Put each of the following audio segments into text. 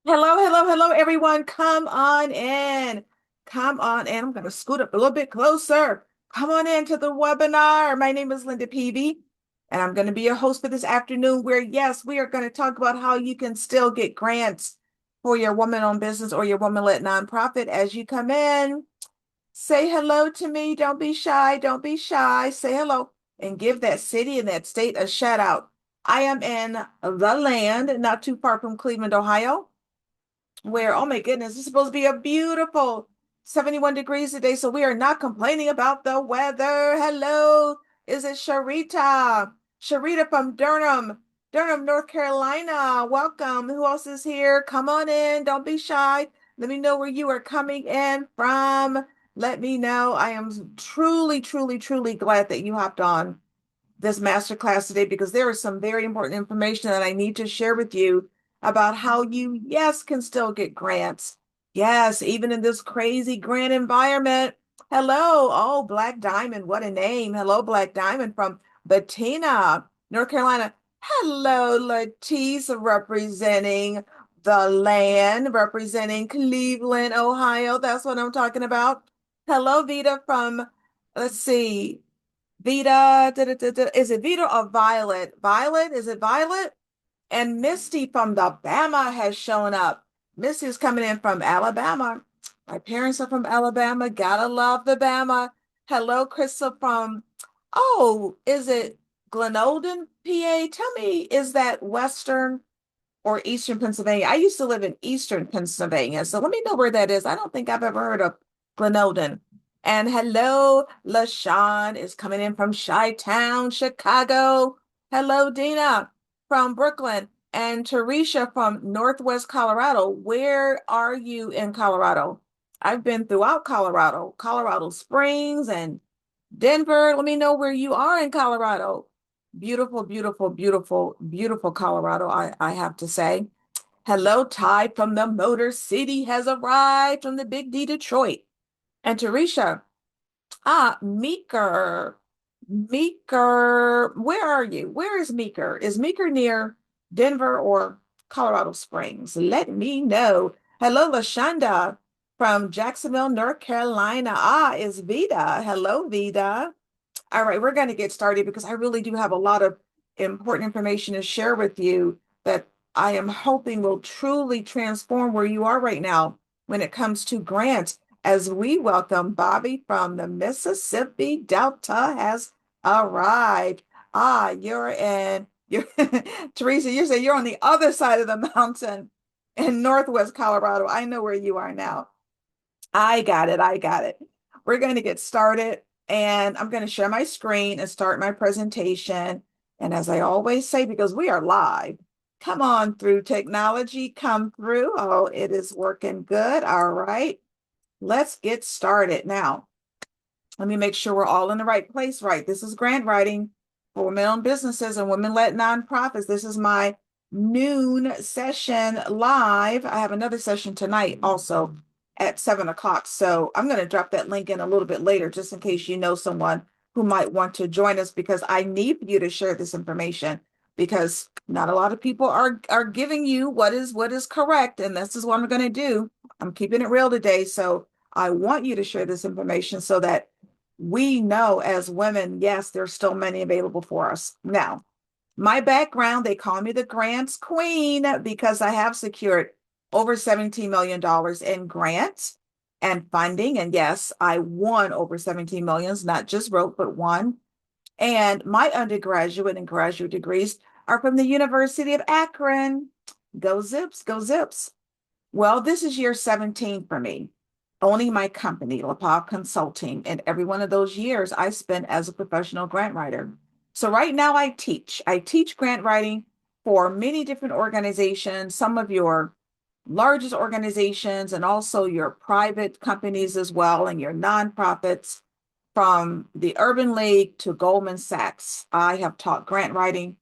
Hello, hello, hello, everyone. Come on in. Come on in. I'm going to scoot up a little bit closer. Come on into the webinar. My name is Linda Peavy, and I'm going to be your host for this afternoon, where, yes, we are going to talk about how you can still get grants for your woman-owned business or your woman-led nonprofit. As you come in, say hello to me. Don't be shy. Don't be shy. Say hello and give that city and that state a shout out. I am in the land, not too far from Cleveland, Ohio, where, oh my goodness, it's supposed to be a beautiful 71 degrees today. So we are not complaining about the weather. Hello, is it Sharita? Sharita from Durham, North Carolina. Welcome. Who else is here? Come on in. Don't be shy. Let me know where you are coming in from. Let me know. I am truly, truly, truly glad that you hopped on this masterclass today because there is some very important information that I need to share with you about how you, yes, can still get grants. Yes, even in this crazy grant environment. Hello. Oh, Black Diamond. What a name. Hello, Black Diamond from Bettina, North Carolina. Hello, Letice, representing the land, representing Cleveland, Ohio. That's what I'm talking about. Hello, Vita from, let's see, Vita, is it Vita or Violet? Violet, is it Violet? And Misty from the Bama has shown up. Misty's coming in from Alabama. My parents are from Alabama. Gotta love the Bama. Hello, Crystal from, oh, is it Glenolden, PA? Tell me, is that Western or Eastern Pennsylvania? I used to live in Eastern Pennsylvania, so let me know where that is. I don't think I've ever heard of Glenolden. And hello, LaShawn is coming in from Chi-Town, Chicago. Hello, Dina from Brooklyn. And Teresa from Northwest Colorado. Where are you in Colorado? I've been throughout Colorado, Colorado Springs and Denver. Let me know where you are in Colorado. Beautiful, beautiful, beautiful, beautiful Colorado, I have to say. Hello, Ty from the Motor City has arrived from the Big D, Detroit. And Teresa, Meeker. Meeker, where are you? Where is Meeker? Is Meeker near Denver or Colorado Springs? Let me know. Hello, Lashonda from Jacksonville, North Carolina. Is Vida. Hello, Vida. All right, we're going to get started because I really do have a lot of important information to share with you that I am hoping will truly transform where you are right now when it comes to grants. As we welcome Bobby from the Mississippi Delta has arrived. You're Teresa, you say you're on the other side of the mountain in Northwest Colorado. I know where you are now. I got it. I got it. We're going to get started and I'm going to share my screen and start my presentation. And as I always say, because we are live, come on through technology, come through. Oh, it is working good. All right. Let's get started now. Let me make sure we're all in the right place, right? This is grant writing for women-owned businesses and women-led nonprofits. This is my noon session live. I have another session tonight also at 7 o'clock. So I'm going to drop that link in a little bit later, just in case you know someone who might want to join us, because I need you to share this information because not a lot of people are giving you what is correct. And this is what I'm going to do. I'm keeping it real today. So I want you to share this information so that we know as women, yes, there's still money available for us. Now, my background, they call me the grants queen because I have secured over $17 million in grants and funding. And yes, I won over 17 millions, not just wrote, but won. And my undergraduate and graduate degrees are from the University of Akron. Go Zips, go Zips. Well, this is year 17 for me, owning my company, LaPav Consulting. And every one of those years I spent as a professional grant writer. So right now I teach. I teach grant writing for many different organizations, some of your largest organizations, and also your private companies as well, and your nonprofits, from the Urban League to Goldman Sachs. I have taught grant writing.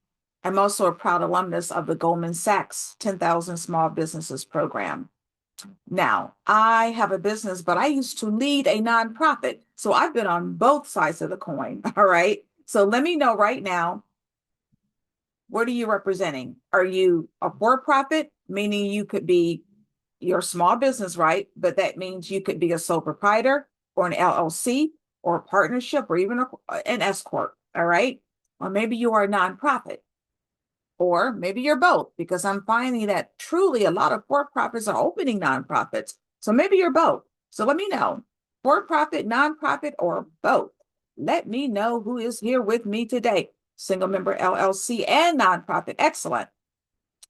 I'm also a proud alumnus of the Goldman Sachs 10,000 Small Businesses program. Now, I have a business, but I used to lead a nonprofit. So I've been on both sides of the coin. All right. So let me know right now, what are you representing? Are you a for-profit, meaning you could be you're a small business, right? But that means you could be a sole proprietor or an LLC or a partnership or even an S corp. All right. Or maybe you are a nonprofit, or maybe you're both, because I'm finding that truly a lot of for-profits are opening nonprofits. So maybe you're both. So let me know, for-profit, nonprofit, or both. Let me know who is here with me today. Single member LLC and nonprofit. Excellent.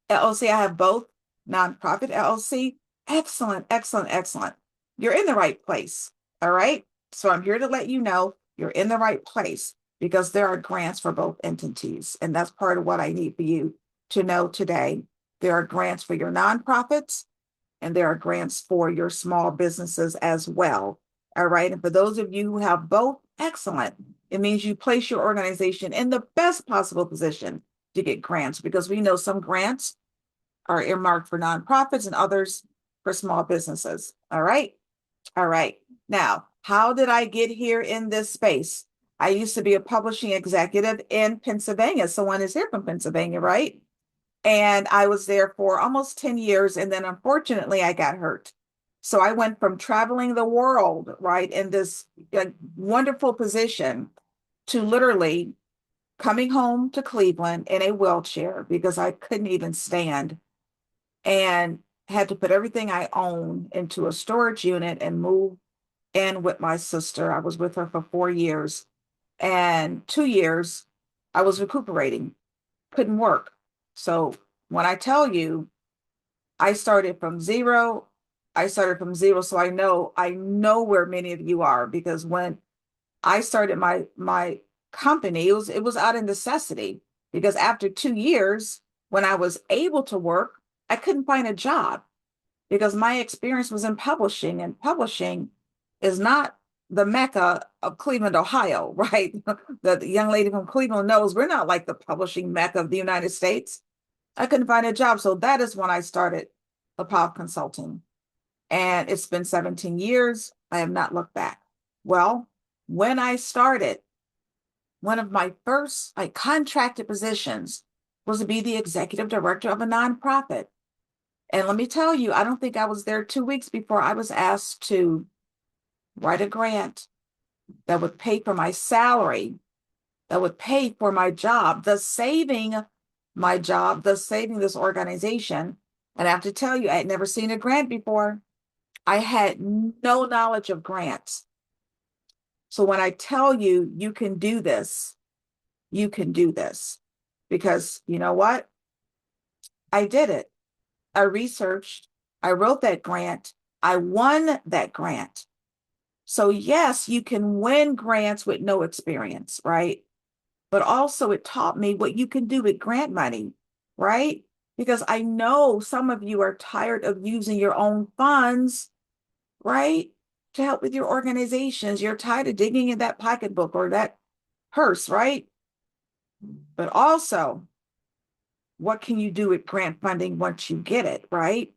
LLC, I have both. Nonprofit LLC. Excellent, excellent, excellent. You're in the right place. All right. So I'm here to let you know you're in the right place, because there are grants for both entities. And that's part of what I need for you to know today. There are grants for your nonprofits, and there are grants for your small businesses as well. All right. And for those of you who have both, excellent. It means you place your organization in the best possible position to get grants, because we know some grants are earmarked for nonprofits and others for small businesses. All right. All right. Now, how did I get here in this space? I used to be a publishing executive in Pennsylvania. Someone is here from Pennsylvania, right? And I was there for almost 10 years. And then unfortunately, I got hurt. So I went from traveling the world, right, in this wonderful position, to literally coming home to Cleveland in a wheelchair because I couldn't even stand, and had to put everything I own into a storage unit and move in with my sister. I was with her for 4 years, and 2 years I was recuperating, couldn't work. So when I tell you I started from zero, I started from zero. So I know where many of you are, because when I started my company, it was out of necessity, because after 2 years, when I was able to work, I couldn't find a job, because my experience was in publishing, and publishing is not the mecca of Cleveland, Ohio, right? The young lady from Cleveland knows we're not like the publishing mecca of the United States. I couldn't find a job. So that is when I started Apollo Consulting. And it's been 17 years. I have not looked back. Well, when I started, one of my first contracted positions was to be the executive director of a nonprofit. And let me tell you, I don't think I was there 2 weeks before I was asked to write a grant that would pay for my salary, that would pay for my job, thus saving my job, thus saving this organization. And I have to tell you, I had never seen a grant before. I had no knowledge of grants. So when I tell you, you can do this, you can do this. Because you know what? I did it. I researched, I wrote that grant, I won that grant. So yes, you can win grants with no experience, right? But also it taught me what you can do with grant money, right? Because I know some of you are tired of using your own funds, right, to help with your organizations. You're tired of digging in that pocketbook or that purse, right? But also, what can you do with grant funding once you get it, right?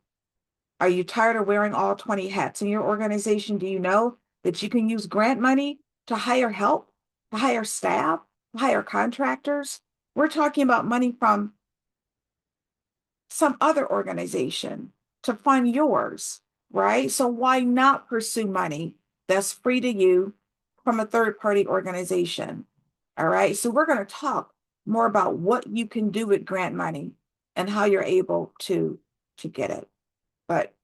Are you tired of wearing all 20 hats in your organization? Do you know that you can use grant money to hire help, to hire staff, to hire contractors? We're talking about money from some other organization to fund yours, right? So why not pursue money that's free to you from a third-party organization? All right. So we're going to talk more about what you can do with grant money and how you're able to get it. But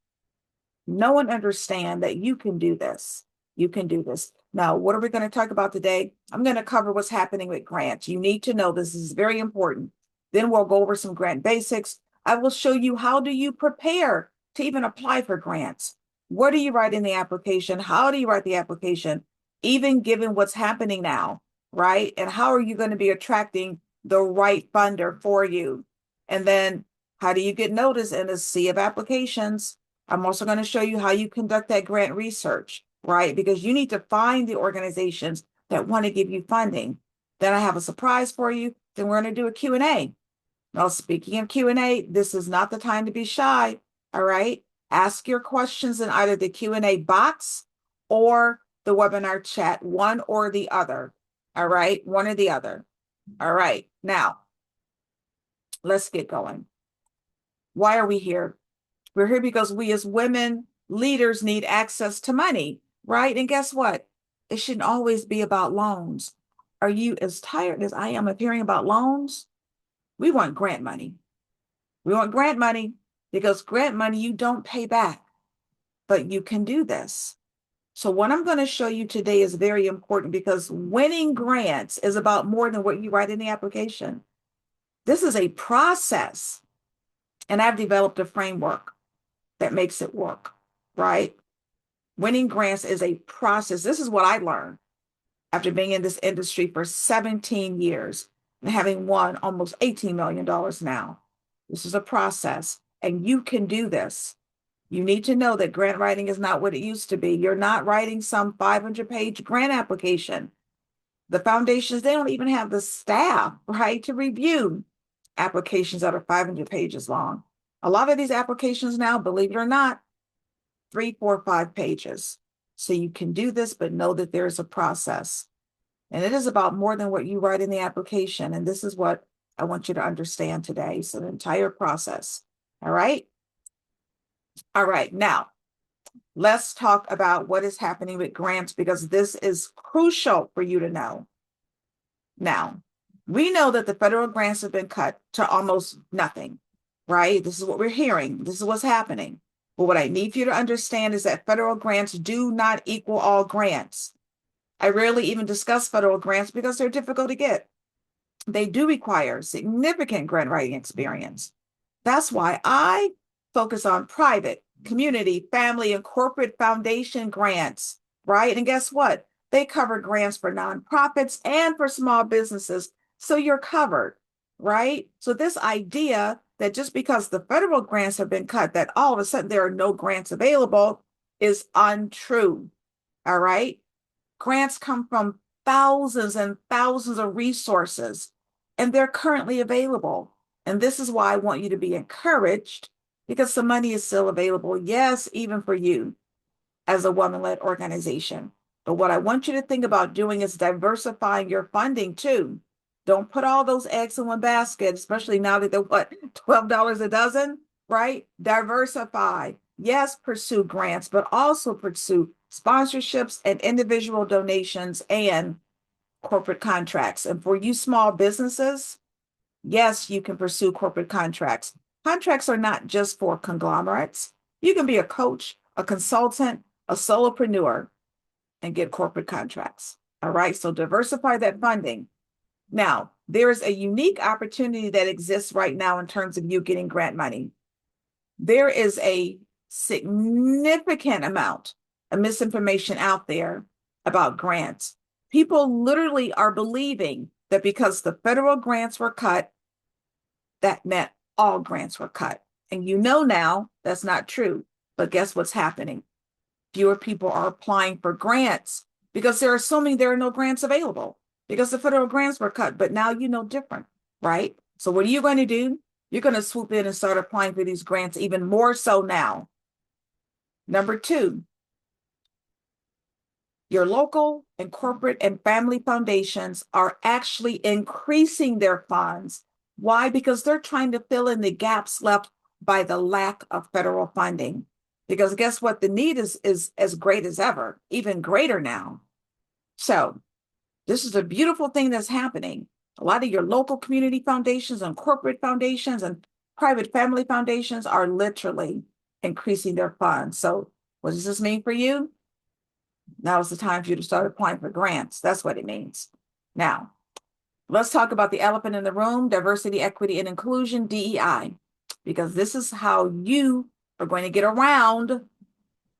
no one understand that you can do this. You can do this. Now, what are we going to talk about today? I'm going to cover what's happening with grants. You need to know this is very important. Then we'll go over some grant basics. I will show you how do you prepare to even apply for grants. What do you write in the application? How do you write the application? Even given what's happening now, right? And how are you going to be attracting the right funder for you? And then how do you get noticed in a sea of applications? I'm also going to show you how you conduct that grant research, right? Because you need to find the organizations that want to give you funding. Then I have a surprise for you. Then we're going to do a Q&A. Now, speaking of Q&A, this is not the time to be shy, all right? Ask your questions in either the Q&A box or the webinar chat, one or the other, all right? One or the other. All right, now, let's get going. Why are we here? We're here because we as women leaders need access to money, right? And guess what? It shouldn't always be about loans. Are you as tired as I am of hearing about loans? We want grant money. We want grant money because grant money you don't pay back, but you can do this. So what I'm going to show you today is very important because winning grants is about more than what you write in the application. This is a process, and I've developed a framework that makes it work, right? Winning grants is a process. This is what I learned after being in this industry for 17 years and having won almost $18 million now. This is a process, and you can do this. You need to know that grant writing is not what it used to be. You're not writing some 500-page grant application. The foundations, they don't even have the staff, right, to review applications that are 500 pages long. A lot of these applications now, believe it or not, 3, 4, 5 pages. So you can do this, but know that there's a process. And it is about more than what you write in the application. And this is what I want you to understand today. So the entire process. All right. All right. Now, let's talk about what is happening with grants because this is crucial for you to know. Now, we know that the federal grants have been cut to almost nothing, right? This is what we're hearing. This is what's happening. But what I need for you to understand is that federal grants do not equal all grants. I rarely even discuss federal grants because they're difficult to get. They do require significant grant writing experience. That's why I focus on private, community, family, and corporate foundation grants, right? And guess what? They cover grants for nonprofits and for small businesses. So you're covered, right? So this idea that just because the federal grants have been cut, that all of a sudden there are no grants available is untrue, all right? Grants come from thousands and thousands of resources, and they're currently available. And this is why I want you to be encouraged because the money is still available. Yes, even for you as a woman-led organization. But what I want you to think about doing is diversifying your funding too. Don't put all those eggs in one basket, especially now that they're what, $12 a dozen, right? Diversify. Yes, pursue grants, but also pursue sponsorships and individual donations and corporate contracts. And for you small businesses, yes, you can pursue corporate contracts. Contracts are not just for conglomerates. You can be a coach, a consultant, a solopreneur, and get corporate contracts. All right, so diversify that funding. Now, there's a unique opportunity that exists right now in terms of you getting grant money. There is a significant amount of misinformation out there about grants. People literally are believing that because the federal grants were cut, that meant all grants were cut. And you know now that's not true. But guess what's happening? Fewer people are applying for grants because they're assuming there are no grants available because the federal grants were cut. But now you know different, right? So what are you going to do? You're going to swoop in and start applying for these grants even more so now. Number 2, your local and corporate and family foundations are actually increasing their funds. Why? Because they're trying to fill in the gaps left by the lack of federal funding. Because guess what? The need is as great as ever, even greater now. So this is a beautiful thing that's happening. A lot of your local community foundations and corporate foundations and private family foundations are literally increasing their funds. So what does this mean for you? Now is the time for you to start applying for grants. That's what it means. Now, let's talk about the elephant in the room, diversity, equity, and inclusion, DEI, because this is how you are going to get around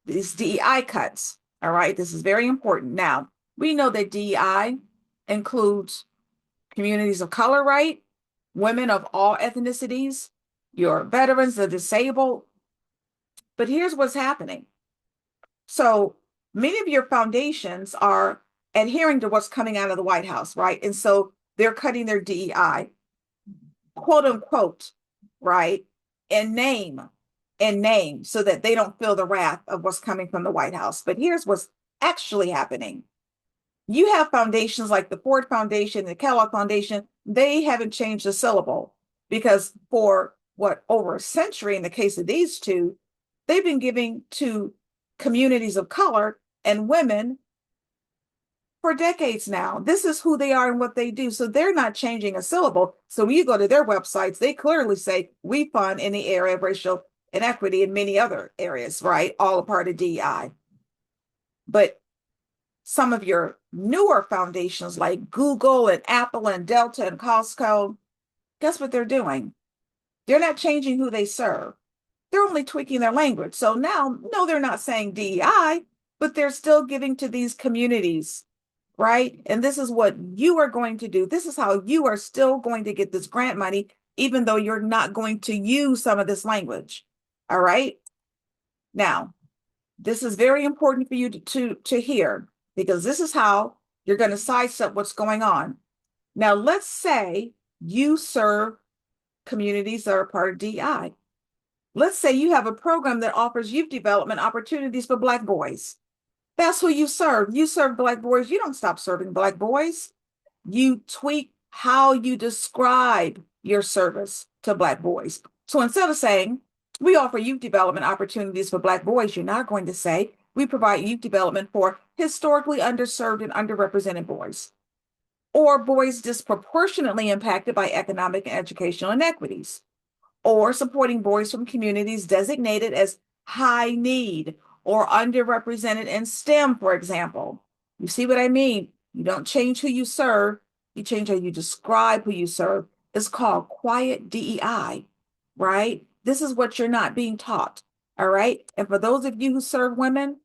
these DEI cuts. All right, this is very important. Now, we know that DEI includes communities of color, right? Women of all ethnicities, your veterans, the disabled. But here's what's happening. So many of your foundations are adhering to what's coming out of the White House, right? And so they're cutting their DEI, quote unquote, right? In name, so that they don't feel the wrath of what's coming from the White House. But here's what's actually happening. You have foundations like the Ford Foundation, the Kellogg Foundation, they haven't changed the syllable because for over a century in the case of these two, they've been giving to communities of color and women for decades now. This is who they are and what they do. So they're not changing a syllable. So when you go to their websites, they clearly say we fund in the area of racial inequity in many other areas, right? All a part of DEI. But some of your newer foundations like Google and Apple and Delta and Costco, guess what they're doing? They're not changing who they serve. They're only tweaking their language. So now, no, they're not saying DEI, but they're still giving to these communities, right? And this is what you are going to do. This is how you are still going to get this grant money, even though you're not going to use some of this language. All right. Now, this is very important for you to hear, because this is how you're going to sidestep what's going on. Now, let's say you serve communities that are part of DEI. Let's say you have a program that offers youth development opportunities for Black boys. That's who you serve. You serve Black boys. You don't stop serving Black boys. You tweak how you describe your service to Black boys. So instead of saying, we offer youth development opportunities for Black boys, you're not going to say, we provide youth development for historically underserved and underrepresented boys, or boys disproportionately impacted by economic and educational inequities, or supporting boys from communities designated as high need or underrepresented in STEM, for example. You see what I mean? You don't change who you serve, you change how you describe who you serve. It's called quiet DEI, right? This is what you're not being taught, all right? And for those of you who serve women,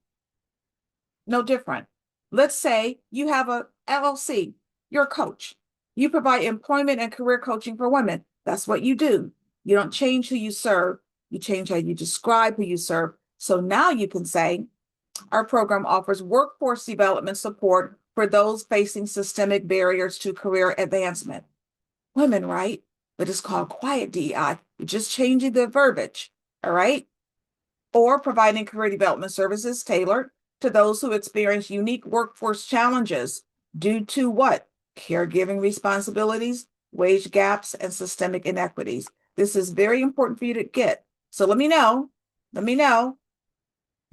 no different. Let's say you have a LLC, you're a coach. You provide employment and career coaching for women. That's what you do. You don't change who you serve. You change how you describe who you serve. So now you can say, our program offers workforce development support for those facing systemic barriers to career advancement. Women, right? But it's called quiet DEI. You're just changing the verbiage, all right? Or providing career development services tailored to those who experience unique workforce challenges due to what? Caregiving responsibilities, wage gaps, and systemic inequities. This is very important for you to get. So let me know.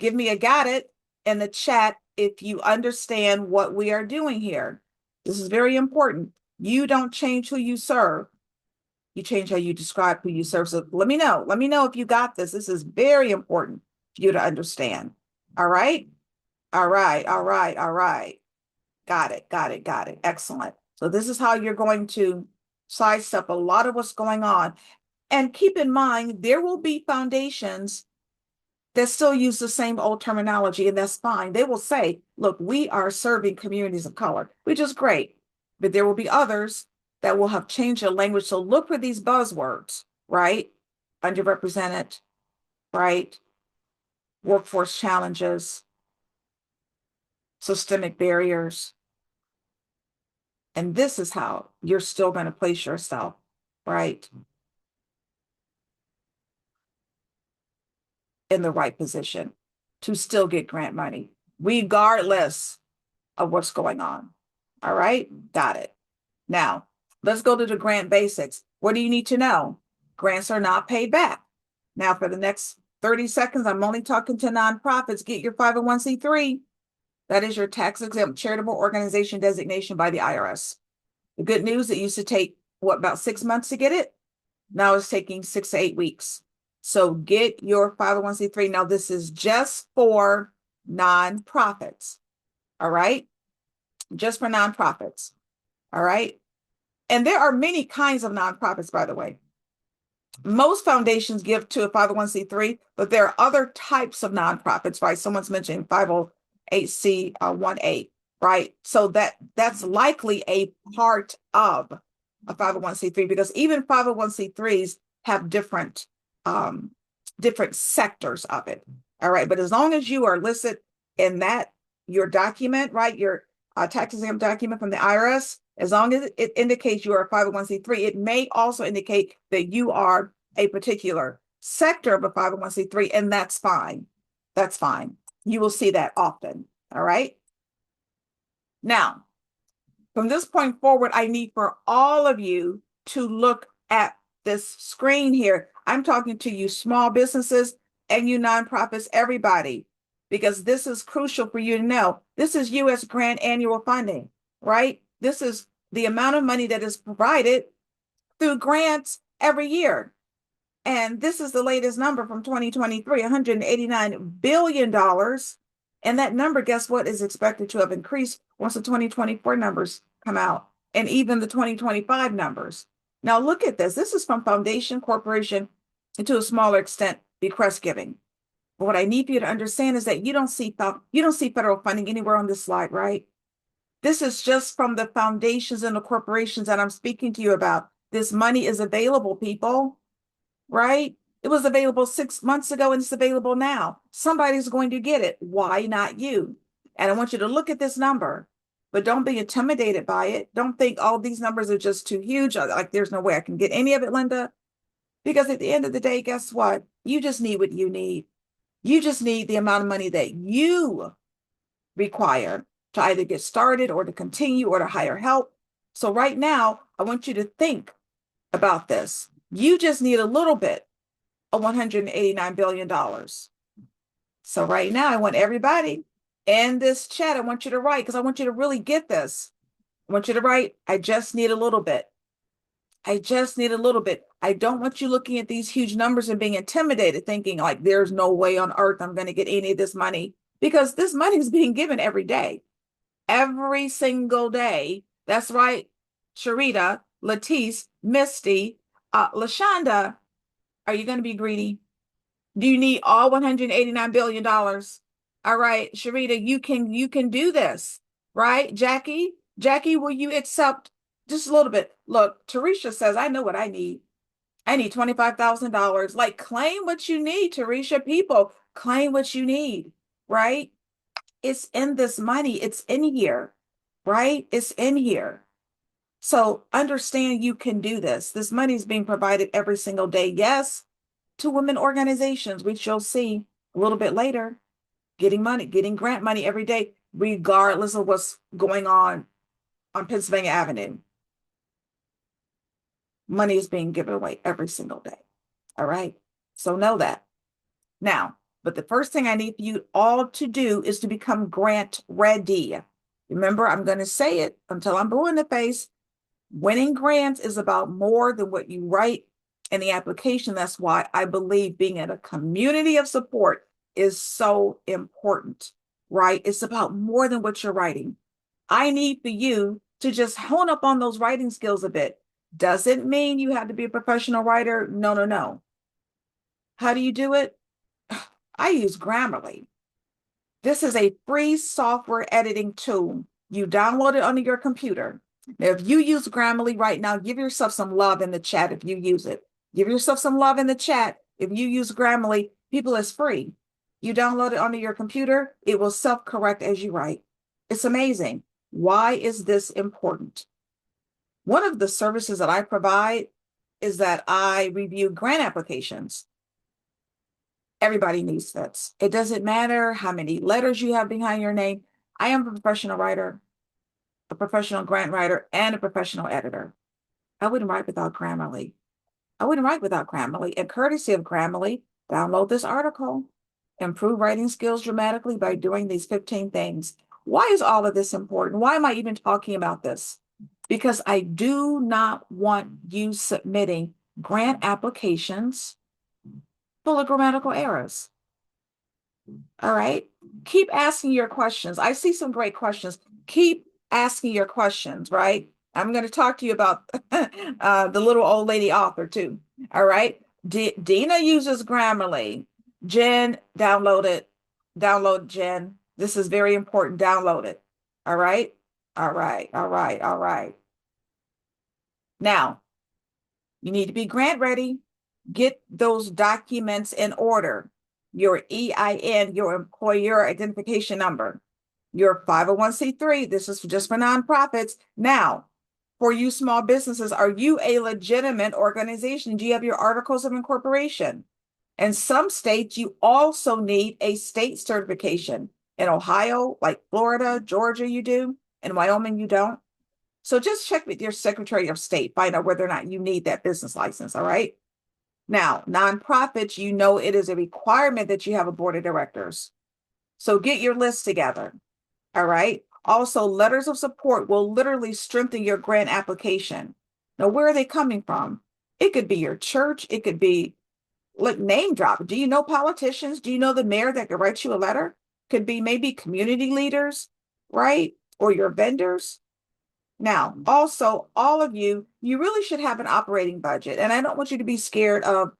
Give me a got it in the chat if you understand what we are doing here. This is very important. You don't change who you serve. You change how you describe who you serve. So let me know. Let me know if you got this. This is very important for you to understand. All right? All right. Got it. Excellent. So this is how you're going to sidestep a lot of what's going on. And keep in mind, there will be foundations that still use the same old terminology, and that's fine. They will say, look, we are serving communities of color, which is great. But there will be others that will have changed their language. So look for these buzzwords, right? Underrepresented, right? Workforce challenges, systemic barriers. And this is how you're still going to place yourself, right, in the right position to still get grant money, regardless of what's going on. All right, got it. Now, let's go to the grant basics. What do you need to know? Grants are not paid back. Now, for the next 30 seconds, I'm only talking to nonprofits. Get your 501c3. That is your tax-exempt charitable organization designation by the IRS. The good news, it used to take, what, about 6 months to get it? Now it's taking 6 to 8 weeks. So get your 501c3. Now, this is just for nonprofits, all right? Just for nonprofits, all right? And there are many kinds of nonprofits, by the way. Most foundations give to a 501c3, but there are other types of nonprofits, right? Someone's mentioning 508c1a, right? So that's likely a part of a 501c3, because even 501c3s have different sectors of it. All right. But as long as you are listed in that, your document, right, your tax exempt document from the IRS, as long as it indicates you are a 501c3, it may also indicate that you are a particular sector of a 501c3, and that's fine. That's fine. You will see that often. All right. Now, from this point forward, I need for all of you to look at this screen here. I'm talking to you small businesses and you nonprofits, everybody, because this is crucial for you to know. This is U.S. grant annual funding, right? This is the amount of money that is provided through grants every year. And this is the latest number from 2023, $189 billion. And that number, guess what, is expected to have increased once the 2024 numbers come out and even the 2025 numbers. Now, look at this. This is from foundation, corporation, and to a smaller extent, bequest giving. But what I need for you to understand is that you don't see federal funding anywhere on this slide, right? This is just from the foundations and the corporations that I'm speaking to you about. This money is available, people, right? It was available 6 months ago and it's available now. Somebody's going to get it. Why not you? And I want you to look at this number, but don't be intimidated by it. Don't think all these numbers are just too huge. Like there's no way I can get any of it, Linda. Because at the end of the day, guess what? You just need what you need. You just need the amount of money that you require to either get started or to continue or to hire help. So right now, I want you to think about this. You just need a little bit of $189 billion. So right now, I want everybody in this chat, I want you to write, because I want you to really get this. I want you to write, I just need a little bit. I just need a little bit. I don't want you looking at these huge numbers and being intimidated, thinking like, there's no way on earth I'm going to get any of this money, because this money is being given every day, every single day. That's right, Sharita, Latisse, Misty, LaShonda, are you going to be greedy? Do you need all $189 billion? All right, Sharita, you can do this, right? Jackie, will you accept just a little bit? Look, Teresa says, I know what I need. I need $25,000. Like, claim what you need, Teresa. People, claim what you need, right? It's in this money. It's in here, right? It's in here. So understand you can do this. This money is being provided every single day. Yes, to women organizations, which you'll see a little bit later, getting money, getting grant money every day, regardless of what's going on Pennsylvania Avenue. Money is being given away every single day. All right. So know that. Now, but the first thing I need for you all to do is to become grant ready. Remember, I'm going to say it until I'm blue in the face. Winning grants is about more than what you write in the application. That's why I believe being in a community of support is so important, right? It's about more than what you're writing. I need for you to just hone up on those writing skills a bit. Doesn't mean you have to be a professional writer. No, no, no. How do you do it? I use Grammarly. This is a free software editing tool. You download it onto your computer. Now, if you use Grammarly right now, give yourself some love in the chat if you use it. Give yourself some love in the chat if you use Grammarly. People, it's free. You download it onto your computer, it will self-correct as you write. It's amazing. Why is this important? One of the services that I provide is that I review grant applications. Everybody needs this. It doesn't matter how many letters you have behind your name. I am a professional writer, a professional grant writer, and a professional editor. I wouldn't write without Grammarly. I wouldn't write without Grammarly. And courtesy of Grammarly, download this article. Improve writing skills dramatically by doing these 15 things. Why is all of this important? Why am I even talking about this? Because I do not want you submitting grant applications full of grammatical errors. All right. Keep asking your questions. I see some great questions. Keep asking your questions, right? I'm going to talk to you about the little old lady author too. All right. Dina uses Grammarly. Jen, download it. Download Jen. This is very important. Download it. All right. All right. All right. All right. Now, you need to be grant ready. Get those documents in order. Your EIN, your employer identification number, your 501c3. This is just for nonprofits. Now, for you small businesses, are you a legitimate organization? Do you have your articles of incorporation? In some states, you also need a state certification. In Ohio, like Florida, Georgia, you do. In Wyoming, you don't. So just check with your Secretary of State, find out whether or not you need that business license, all right? Now, nonprofits, you know it is a requirement that you have a board of directors. So get your list together. All right. Also, letters of support will literally strengthen your grant application. Now, where are they coming from? It could be your church. It could be, like, name drop. Do you know politicians? Do you know the mayor that could write you a letter? Could be maybe community leaders, right? Or your vendors. Now, also, all of you, you really should have an operating budget. And I don't want you to be scared of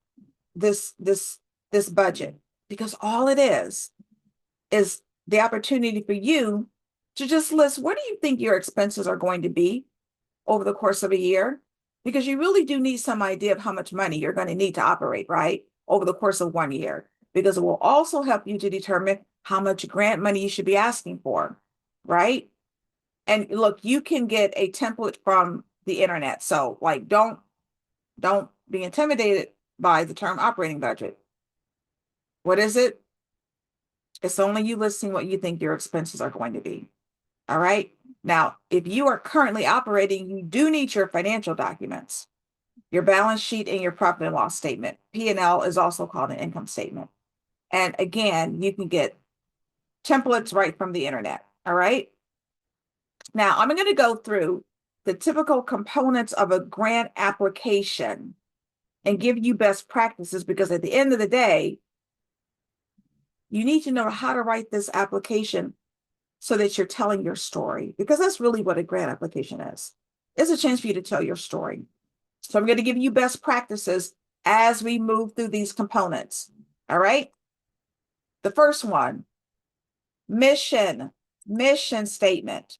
this budget, because all it is the opportunity for you to just list, what do you think your expenses are going to be over the course of a year? Because you really do need some idea of how much money you're going to need to operate, right? Over the course of 1 year, because it will also help you to determine how much grant money you should be asking for, right? And look, you can get a template from the internet. So like, don't be intimidated by the term operating budget. What is it? It's only you listing what you think your expenses are going to be. All right. Now, if you are currently operating, you do need your financial documents, your balance sheet and your profit and loss statement. P&L is also called an income statement. And again, you can get templates right from the internet. All right. Now, I'm going to go through the typical components of a grant application and give you best practices, because at the end of the day, you need to know how to write this application so that you're telling your story, because that's really what a grant application is. It's a chance for you to tell your story. So I'm going to give you best practices as we move through these components. All right. The first one, mission statement.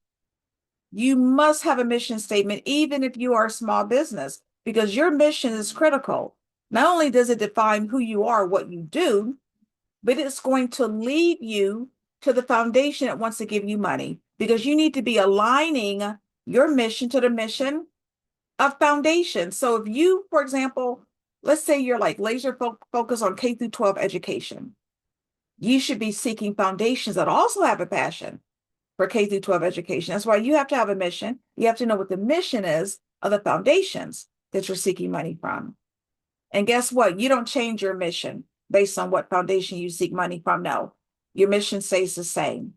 You must have a mission statement, even if you are a small business, because your mission is critical. Not only does it define who you are, what you do, but it's going to lead you to the foundation that wants to give you money, because you need to be aligning your mission to the mission of foundation. So if you, for example, let's say you're like laser focused on K through 12 education, you should be seeking foundations that also have a passion for K through 12 education. That's why you have to have a mission. You have to know what the mission is of the foundations that you're seeking money from. And guess what? You don't change your mission based on what foundation you seek money from. No, your mission stays the same.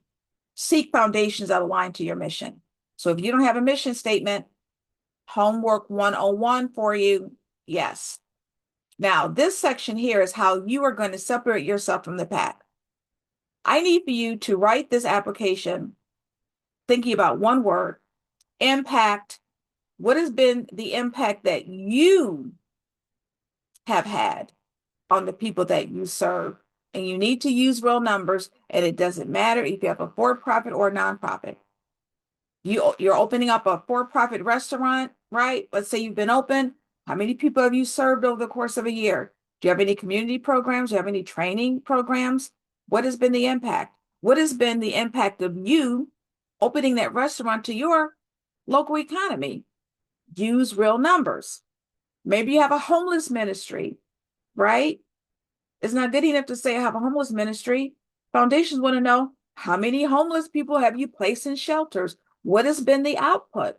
Seek foundations that align to your mission. So if you don't have a mission statement, homework 101 for you. Yes. Now, this section here is how you are going to separate yourself from the pack. I need for you to write this application thinking about one word: impact. What has been the impact that you have had on the people that you serve? And you need to use real numbers, and it doesn't matter if you have a for-profit or a nonprofit. You're opening up a for-profit restaurant, right? Let's say you've been open. How many people have you served over the course of a year? Do you have any community programs? Do you have any training programs? What has been the impact? What has been the impact of you opening that restaurant to your local economy? Use real numbers. Maybe you have a homeless ministry, right? It's not good enough to say I have a homeless ministry. Foundations want to know, how many homeless people have you placed in shelters? What has been the output?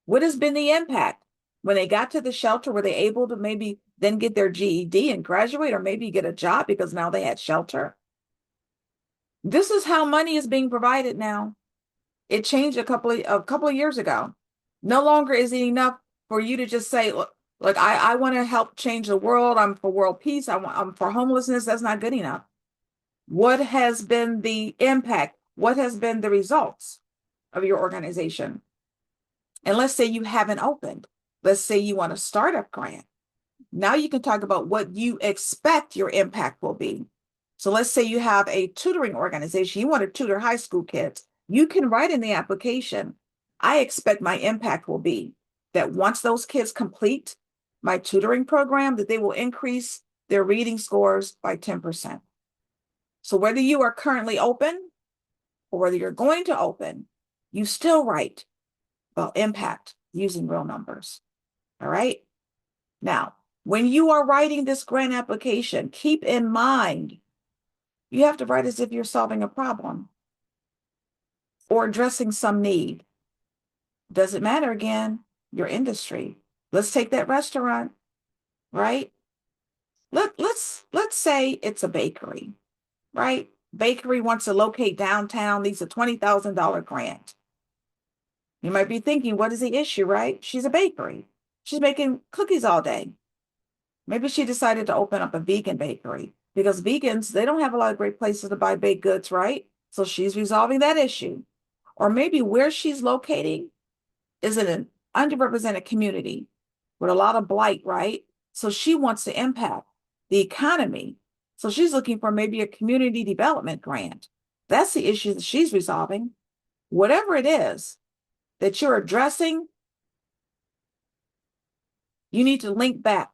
What has been the impact? When they got to the shelter, were they able to maybe then get their GED and graduate, or maybe get a job because now they had shelter? This is how money is being provided now. It changed a couple of years ago. No longer is it enough for you to just say, look, I want to help change the world. I'm for world peace. I'm for homelessness. That's not good enough. What has been the impact? What has been the results of your organization? And let's say you haven't opened. Let's say you want a startup grant. Now you can talk about what you expect your impact will be. So let's say you have a tutoring organization. You want to tutor high school kids. You can write in the application, I expect my impact will be that once those kids complete my tutoring program, that they will increase their reading scores by 10%. So whether you are currently open or whether you're going to open, you still write about impact using real numbers. All right. Now, when you are writing this grant application, keep in mind, you have to write as if you're solving a problem or addressing some need. Doesn't matter, again, your industry. Let's take that restaurant, right? Let's say it's a bakery, right? Bakery wants to locate downtown, needs a $20,000 grant. You might be thinking, what is the issue, right? She's a bakery. She's making cookies all day. Maybe she decided to open up a vegan bakery because vegans, they don't have a lot of great places to buy baked goods, right? So she's resolving that issue. Or maybe where she's locating is in an underrepresented community with a lot of blight, right? So she wants to impact the economy. So she's looking for maybe a community development grant. That's the issue that she's resolving. Whatever it is that you're addressing, you need to link back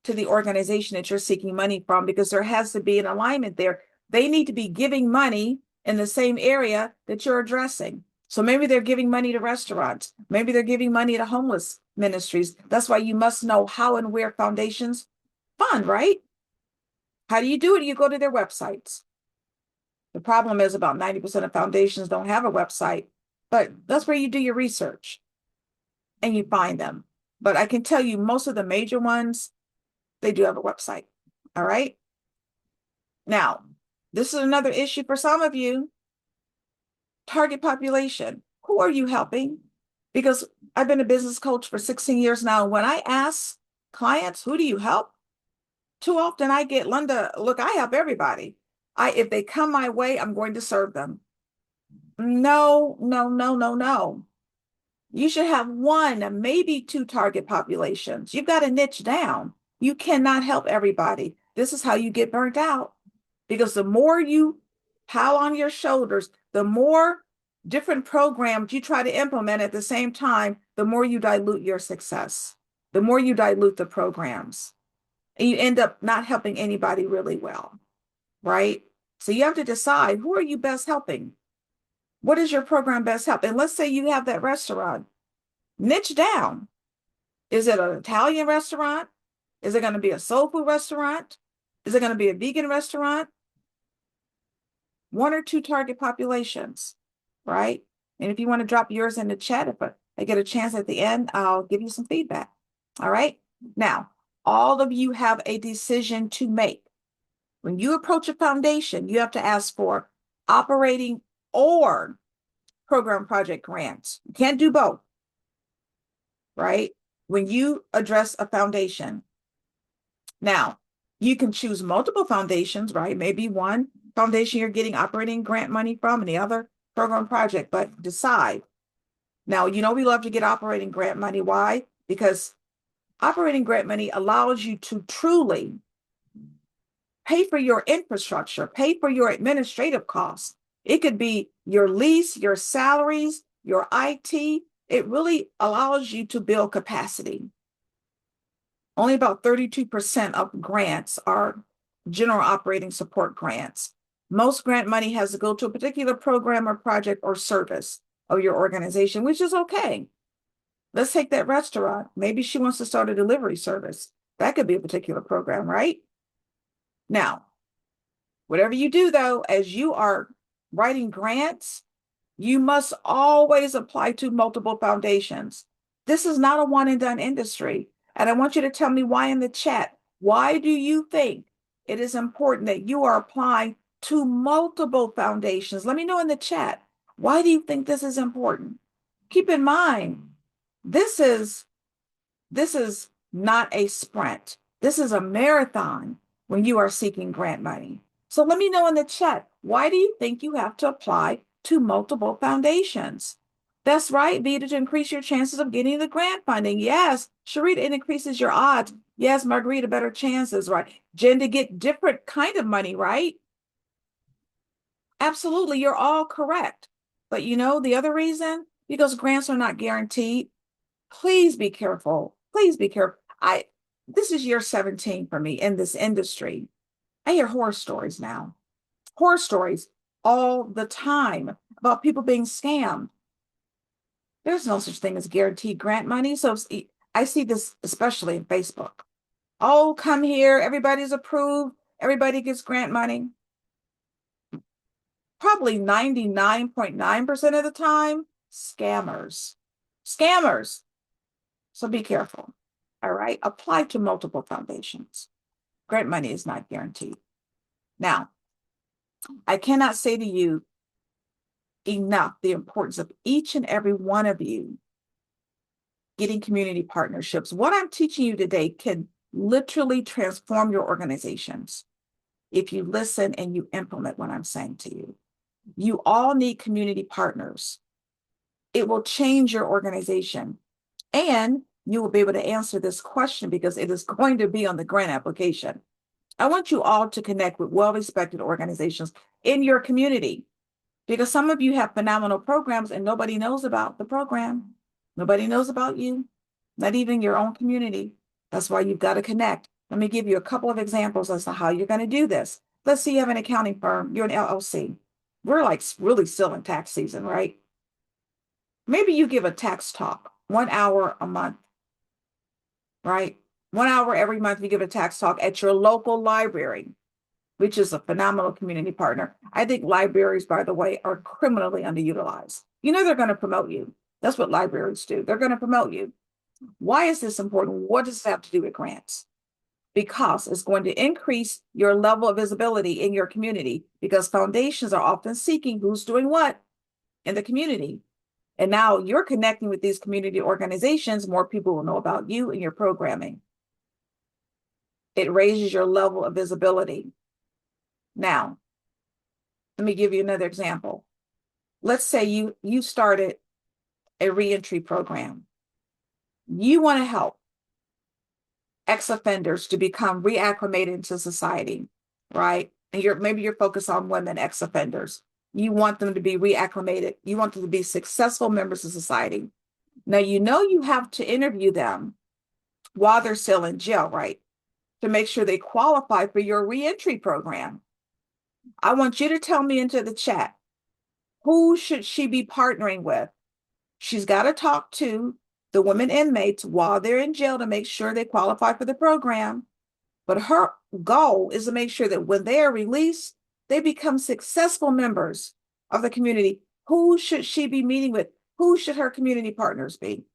to the organization that you're seeking money from because there has to be an alignment there. They need to be giving money in the same area that you're addressing. So maybe they're giving money to restaurants. Maybe they're giving money to homeless ministries. That's why you must know how and where foundations fund, right? How do you do it? You go to their websites. The problem is about 90% of foundations don't have a website, but that's where you do your research and you find them. But I can tell you most of the major ones, they do have a website. All right. Now, this is another issue for some of you. Target population. Who are you helping? Because I've been a business coach for 16 years now. When I ask clients, who do you help? Too often I get, Linda, look, I help everybody. If they come my way, I'm going to serve them. No, no, no, no, no. You should have one, maybe two target populations. You've got to niche down. You cannot help everybody. This is how you get burnt out. Because the more you pile on your shoulders, the more different programs you try to implement at the same time, the more you dilute your success, the more you dilute the programs. And you end up not helping anybody really well, right? So you have to decide, who are you best helping? What is your program best help? And let's say you have that restaurant. Niche down. Is it an Italian restaurant? Is it going to be a soul food restaurant? Is it going to be a vegan restaurant? One or two target populations, right? And if you want to drop yours in the chat, if I get a chance at the end, I'll give you some feedback. All right. Now, all of you have a decision to make. When you approach a foundation, you have to ask for operating or program project grants. You can't do both, right? When you address a foundation. Now, you can choose multiple foundations, right? Maybe one foundation you're getting operating grant money from and the other program project, but decide. Now, you know we love to get operating grant money. Why? Because operating grant money allows you to truly pay for your infrastructure, pay for your administrative costs. It could be your lease, your salaries, your IT. It really allows you to build capacity. Only about 32% of grants are general operating support grants. Most grant money has to go to a particular program or project or service of your organization, which is okay. Let's take that restaurant. Maybe she wants to start a delivery service. That could be a particular program, right? Now, whatever you do, though, as you are writing grants, you must always apply to multiple foundations. This is not a one and done industry. And I want you to tell me why in the chat. Why do you think it is important that you are applying to multiple foundations? Let me know in the chat. Why do you think this is important? Keep in mind, this is not a sprint. This is a marathon when you are seeking grant money. So let me know in the chat, why do you think you have to apply to multiple foundations? That's right, Vita, to increase your chances of getting the grant funding. Yes, Sharita, it increases your odds. Yes, Margarita, better chances, right? Jen, to get different kind of money, right? Absolutely, you're all correct. But you know, the other reason, because grants are not guaranteed, please be careful. Please be careful. This is year 17 for me in this industry. I hear horror stories now. Horror stories all the time about people being scammed. There's no such thing as guaranteed grant money. So I see this especially in Facebook. Oh, come here. Everybody's approved. Everybody gets grant money. Probably 99.9% of the time, scammers. Scammers. So be careful. All right. Apply to multiple foundations. Grant money is not guaranteed. Now, I cannot say to you enough the importance of each and every one of you getting community partnerships. What I'm teaching you today can literally transform your organizations if you listen and you implement what I'm saying to you. You all need community partners. It will change your organization. And you will be able to answer this question because it is going to be on the grant application. I want you all to connect with well-respected organizations in your community because some of you have phenomenal programs and nobody knows about the program. Nobody knows about you, not even your own community. That's why you've got to connect. Let me give you a couple of examples as to how you're going to do this. Let's say you have an accounting firm, you're an LLC. We're like really still in tax season, right? Maybe you give a tax talk 1 hour a month, right? 1 hour every month, you give a tax talk at your local library, which is a phenomenal community partner. I think libraries, by the way, are criminally underutilized. You know, they're going to promote you. That's what libraries do. They're going to promote you. Why is this important? What does this have to do with grants? Because it's going to increase your level of visibility in your community because foundations are often seeking who's doing what in the community. And now you're connecting with these community organizations, more people will know about you and your programming. It raises your level of visibility. Now, let me give you another example. Let's say you started a reentry program. You want to help ex-offenders to become reacclimated into society, right? And maybe you're focused on women ex-offenders. You want them to be reacclimated. You want them to be successful members of society. Now, you know you have to interview them while they're still in jail, right? To make sure they qualify for your reentry program. I want you to tell me into the chat, who should she be partnering with? She's got to talk to the women inmates while they're in jail to make sure they qualify for the program. But her goal is to make sure that when they are released, they become successful members of the community. Who should she be meeting with? Who should her community partners be?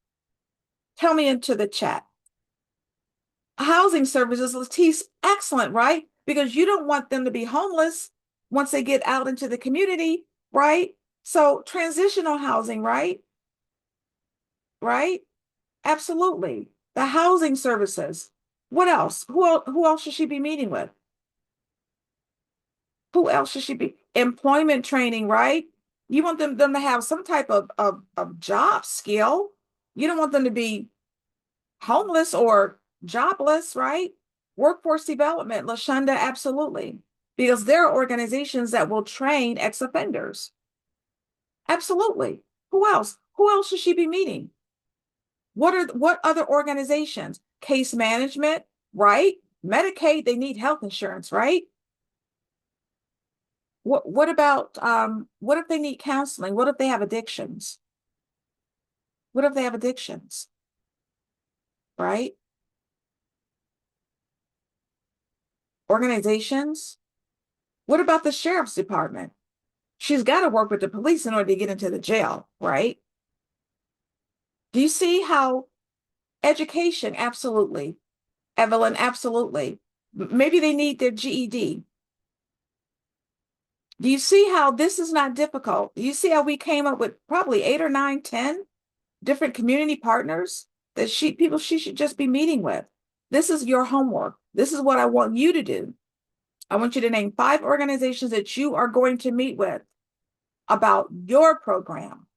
Tell me into the chat. Housing services, Latisse, excellent, right? Because you don't want them to be homeless once they get out into the community, right? So transitional housing, right? Right? Absolutely. The housing services. What else? Who else should she be meeting with? Who else should she be? Employment training, right? You want them to have some type of job skill. You don't want them to be homeless or jobless, right? Workforce development, LaShonda, absolutely. Because there are organizations that will train ex-offenders. Absolutely. Who else? Who else should she be meeting? What other organizations? Case management, right? Medicaid, they need health insurance, right? What about what if they need counseling? What if they have addictions? What if they have addictions? Right? Organizations. What about the sheriff's department? She's got to work with the police in order to get into the jail, right? Do you see how education? Absolutely. Evelyn, absolutely. Maybe they need their GED. Do you see how this is not difficult? Do you see how we came up with probably 8 or 9, 10 different community partners that she should just be meeting with? This is your homework. This is what I want you to do. I want you to name 5 organizations that you are going to meet with about your program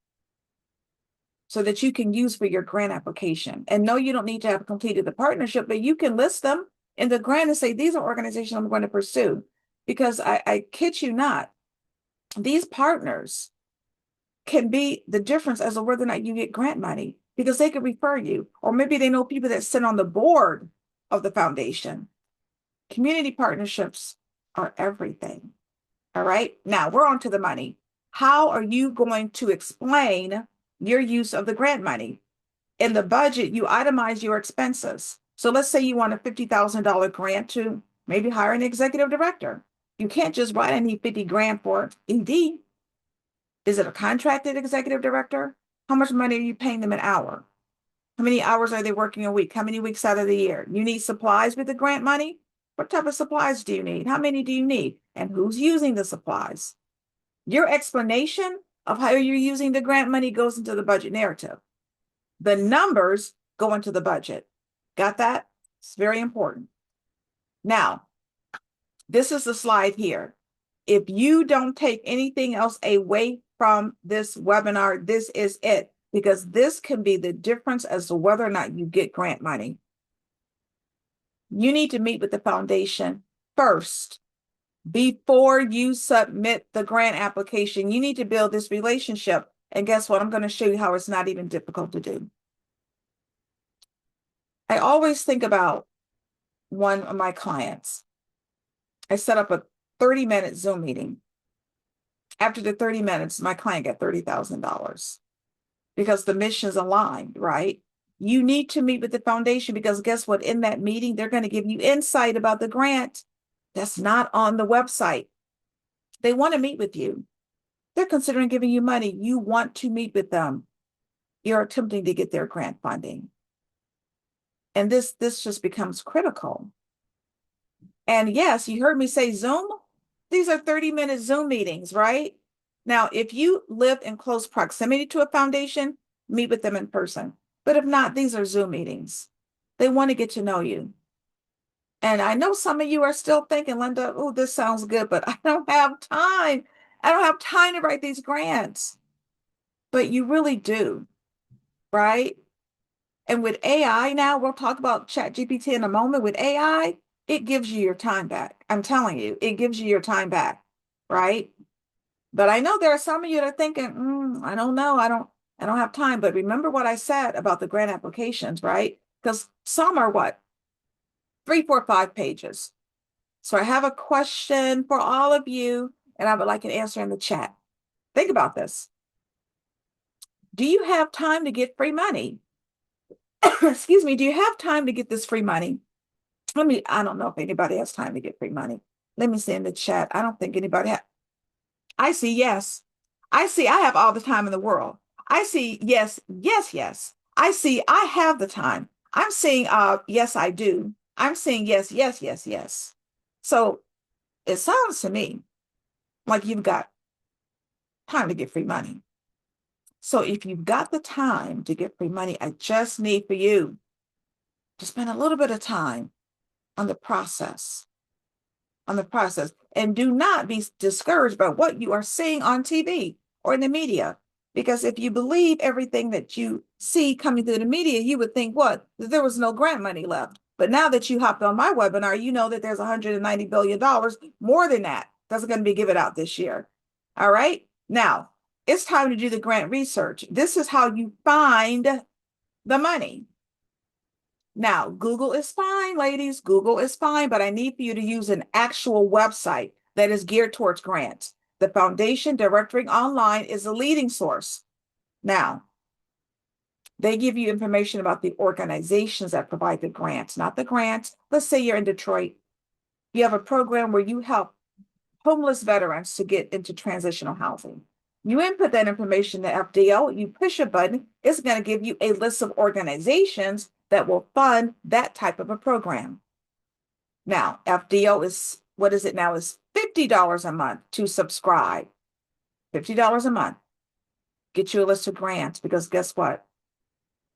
so that you can use for your grant application. And no, you don't need to have completed the partnership, but you can list them in the grant and say, these are organizations I'm going to pursue. Because I kid you not, these partners can be the difference as to whether or not you get grant money because they could refer you, or maybe they know people that sit on the board of the foundation. Community partnerships are everything. All right. Now we're on to the money. How are you going to explain your use of the grant money? In the budget, you itemize your expenses. So let's say you want a $50,000 grant to maybe hire an executive director. You can't just write, I need 50 grand for ED. Is it a contracted executive director? How much money are you paying them an hour? How many hours are they working a week? How many weeks out of the year? You need supplies with the grant money? What type of supplies do you need? How many do you need? And who's using the supplies? Your explanation of how you're using the grant money goes into the budget narrative. The numbers go into the budget. Got that? It's very important. Now, this is the slide here. If you don't take anything else away from this webinar, this is it, because this can be the difference as to whether or not you get grant money. You need to meet with the foundation first before you submit the grant application. You need to build this relationship. And guess what? I'm going to show you how it's not even difficult to do. I always think about one of my clients. I set up a 30-minute Zoom meeting. After the 30 minutes, my client got $30,000 because the mission's aligned, right? You need to meet with the foundation because guess what? In that meeting, they're going to give you insight about the grant that's not on the website. They want to meet with you. They're considering giving you money. You want to meet with them. You're attempting to get their grant funding. And this just becomes critical. And yes, you heard me say Zoom. These are 30-minute Zoom meetings, right? Now, if you live in close proximity to a foundation, meet with them in person. But if not, these are Zoom meetings. They want to get to know you. And I know some of you are still thinking, Linda, oh, this sounds good, but I don't have time. I don't have time to write these grants. But you really do, right? And with AI now, we'll talk about ChatGPT in a moment. With AI, it gives you your time back. I'm telling you, it gives you your time back, right? But I know there are some of you that are thinking, I don't know, I don't have time. But remember what I said about the grant applications, right? Because some are what? 3, 4, 5 pages. So I have a question for all of you, and I would like an answer in the chat. Think about this. Do you have time to get free money? Excuse me, do you have time to get this free money? I don't know if anybody has time to get free money. Let me see in the chat. I don't think anybody has. I see yes. I see I have all the time in the world. I see yes, yes, yes. I see I have the time. I'm seeing yes, I do. I'm seeing yes, yes, yes, yes. So it sounds to me like you've got time to get free money. So if you've got the time to get free money, I just need for you to spend a little bit of time on the process. And do not be discouraged by what you are seeing on TV or in the media. Because if you believe everything that you see coming through the media, you would think what? That there was no grant money left. But now that you hopped on my webinar, you know that there's $190 billion, more than that, that's going to be given out this year. All right. Now, it's time to do the grant research. This is how you find the money. Now, Google is fine, ladies. Google is fine, but I need for you to use an actual website that is geared towards grants. The Foundation Directory Online is a leading source. Now, they give you information about the organizations that provide the grants, not the grants. Let's say you're in Detroit. You have a program where you help homeless veterans to get into transitional housing. You input that information to FDO, you push a button, it's going to give you a list of organizations that will fund that type of a program. Now, FDO is, what is it now? Is $50 a month to subscribe. $50 a month. Get you a list of grants because guess what?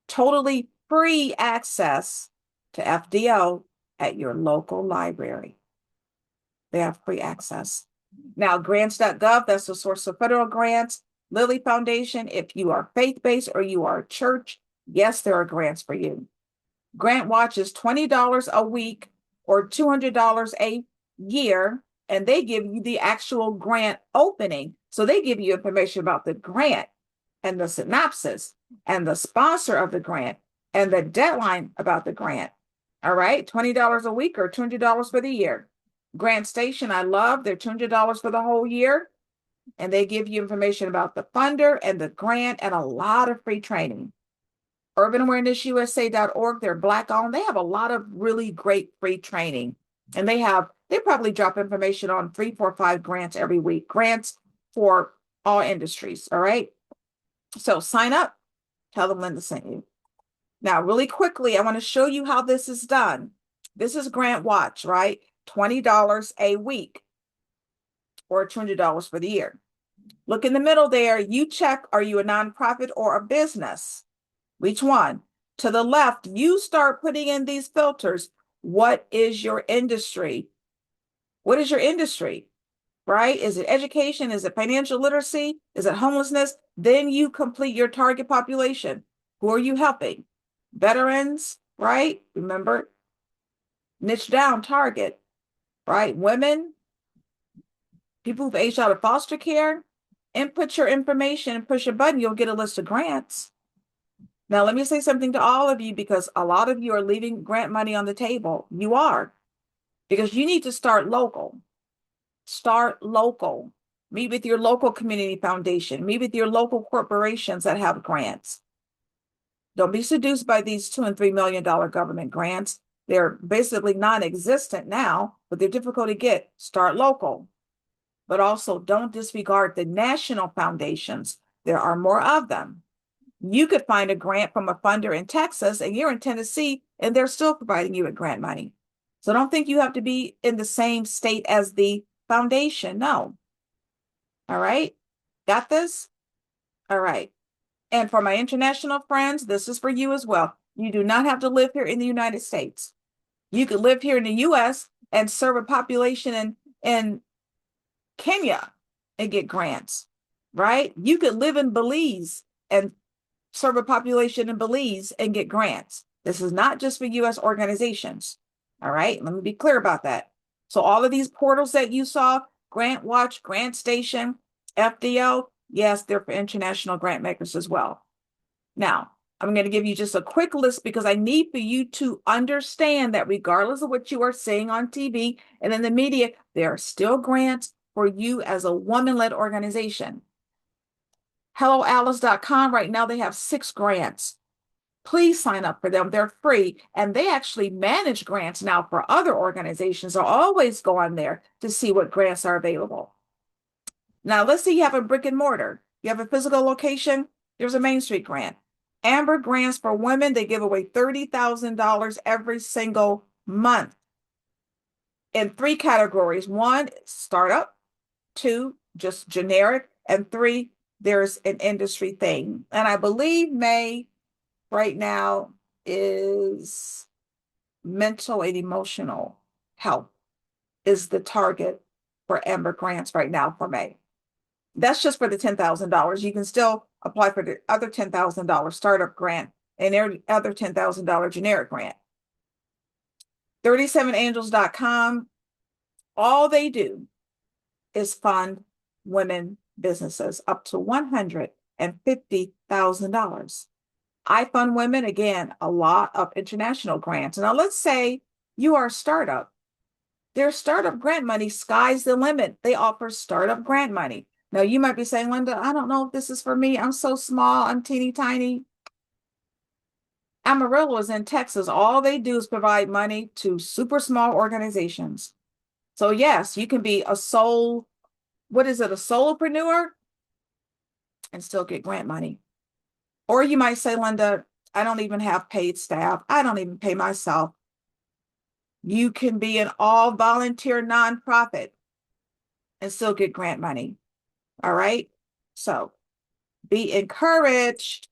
Totally free access to FDO at your local library. They have free access. Now, grants.gov, that's the source of federal grants. Lilly Foundation, if you are faith-based or you are a church, yes, there are grants for you. Grant Watch is $20 a week or $200 a year, and they give you the actual grant opening. So they give you information about the grant and the synopsis and the sponsor of the grant and the deadline about the grant. All right, $20 a week or $200 for the year. Grant Station, I love, they're $200 for the whole year. And they give you information about the funder and the grant and a lot of free training. UrbanAwarenessUSA.org, they're Black owned. They have a lot of really great free training. And they probably drop information on 3, 4, 5 grants every week. Grants for all industries, all right? So sign up, tell them Linda sent you. Now, really quickly, I want to show you how this is done. This is Grant Watch, right? $20 a week or $200 for the year. Look in the middle there. You check, are you a nonprofit or a business? Which one? To the left, you start putting in these filters. What is your industry? What is your industry? Right? Is it education? Is it financial literacy? Is it homelessness? Then you complete your target population. Who are you helping? Veterans, right? Remember, niche down, target, right? Women, people who've aged out of foster care. Input your information and push a button, you'll get a list of grants. Now, let me say something to all of you, because a lot of you are leaving grant money on the table. You are, because you need to start local. Start local. Meet with your local community foundation. Meet with your local corporations that have grants. Don't be seduced by these $2 and $3 million government grants. They're basically non-existent now, but they're difficult to get. Start local. But also don't disregard the national foundations. There are more of them. You could find a grant from a funder in Texas and you're in Tennessee and they're still providing you with grant money. So don't think you have to be in the same state as the foundation. No. All right. Got this? All right. And for my international friends, this is for you as well. You do not have to live here in the United States. You could live here in the US and serve a population in Kenya and get grants, right? You could live in Belize and serve a population in Belize and get grants. This is not just for US organizations. All right, let me be clear about that. So all of these portals that you saw, Grant Watch, Grant Station, FDO, yes, they're for international grant makers as well. Now, I'm going to give you just a quick list because I need for you to understand that regardless of what you are seeing on TV and in the media, there are still grants for you as a woman-led organization. HelloAlice.com, right now they have 6 grants. Please sign up for them. They're free. And they actually manage grants now for other organizations. So always go on there to see what grants are available. Now, let's say you have a brick and mortar. You have a physical location. There's a Main Street grant. Amber grants for women. They give away $30,000 every single month in 3 categories. 1, startup. 2, just generic. And 3, there's an industry thing. And I believe May right now is mental and emotional health is the target for Amber grants right now for May. That's just for the $10,000. You can still apply for the other $10,000 startup grant and their other $10,000 generic grant. 37angels.com, all they do is fund women businesses up to $150,000. I fund women, again, a lot of international grants. Now, let's say you are a startup. Their startup grant money, sky's the limit. They offer startup grant money. Now, you might be saying, Linda, I don't know if this is for me. I'm so small. I'm teeny tiny. Amarillo is in Texas. All they do is provide money to super small organizations. So, yes, you can be a solopreneur and still get grant money. Or you might say, Linda, I don't even have paid staff. I don't even pay myself. You can be an all volunteer nonprofit and still get grant money. All right. So be encouraged.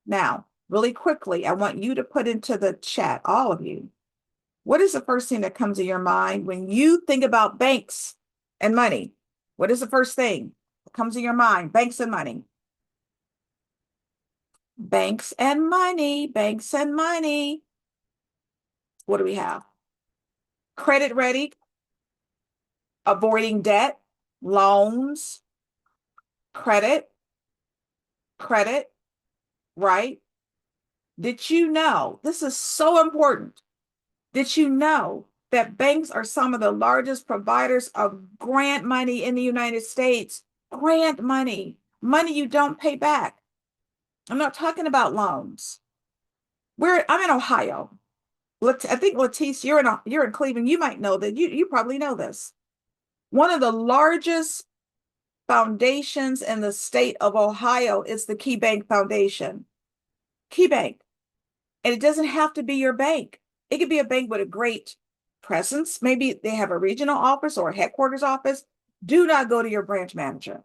Now, really quickly, I want you to put into the chat, all of you, what is the first thing that comes to your mind when you think about banks and money? What is the first thing that comes to your mind? Banks and money. Banks and money, banks and money. What do we have? Credit ready, avoiding debt, loans, credit, right? Did you know, this is so important. Did you know that banks are some of the largest providers of grant money in the United States? Grant money, money you don't pay back. I'm not talking about loans. I'm in Ohio. I think Letice, you're in Cleveland. You might know that. You probably know this. One of the largest foundations in the state of Ohio is the Key Bank Foundation. Key Bank. And it doesn't have to be your bank. It could be a bank with a great presence, maybe they have a regional office or a headquarters office, do not go to your branch manager.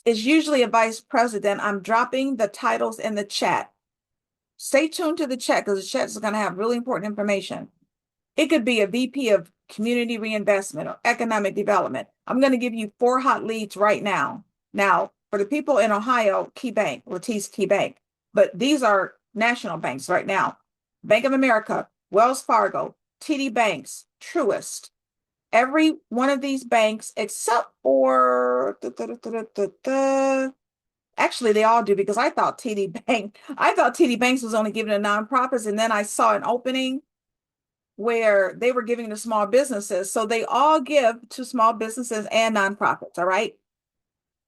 It's usually a vice president. I'm dropping the titles in the chat. Stay tuned to the chat because the chat is going to have really important information. It could be a VP of community reinvestment or economic development. I'm going to give you 4 hot leads right now. Now, for the people in Ohio, Key Bank, Latisse Key Bank, but these are national banks right now. Bank of America, Wells Fargo, TD Banks, Truist. Every one of these banks, except for, actually, they all do, because I thought TD Banks was only given to nonprofits, and then I saw an opening where they were giving to small businesses. So they all give to small businesses and nonprofits, all right?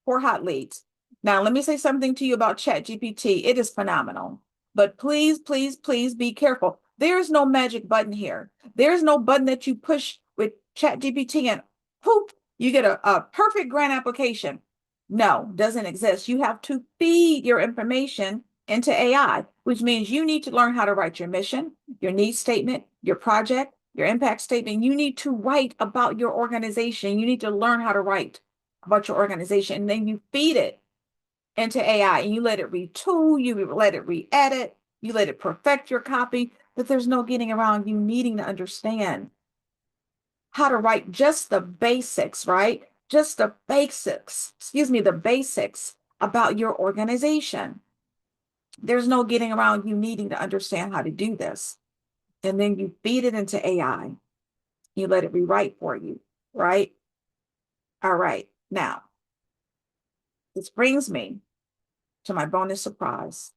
4 hot leads. Now, let me say something to you about ChatGPT. It is phenomenal, but please, please, please be careful. There is no magic button here. There is no button that you push with ChatGPT and poof, you get a perfect grant application. No, doesn't exist. You have to feed your information into AI, which means you need to learn how to write your mission, your needs statement, your project, your impact statement. You need to write about your organization. You need to learn how to write about your organization. And then you feed it into AI and you let it retool, you let it re-edit, you let it perfect your copy, but there's no getting around you needing to understand how to write just the basics, right? Just the basics, the basics about your organization. There's no getting around you needing to understand how to do this. And then you feed it into AI. You let it rewrite for you, right? All right. Now, this brings me to my bonus surprise.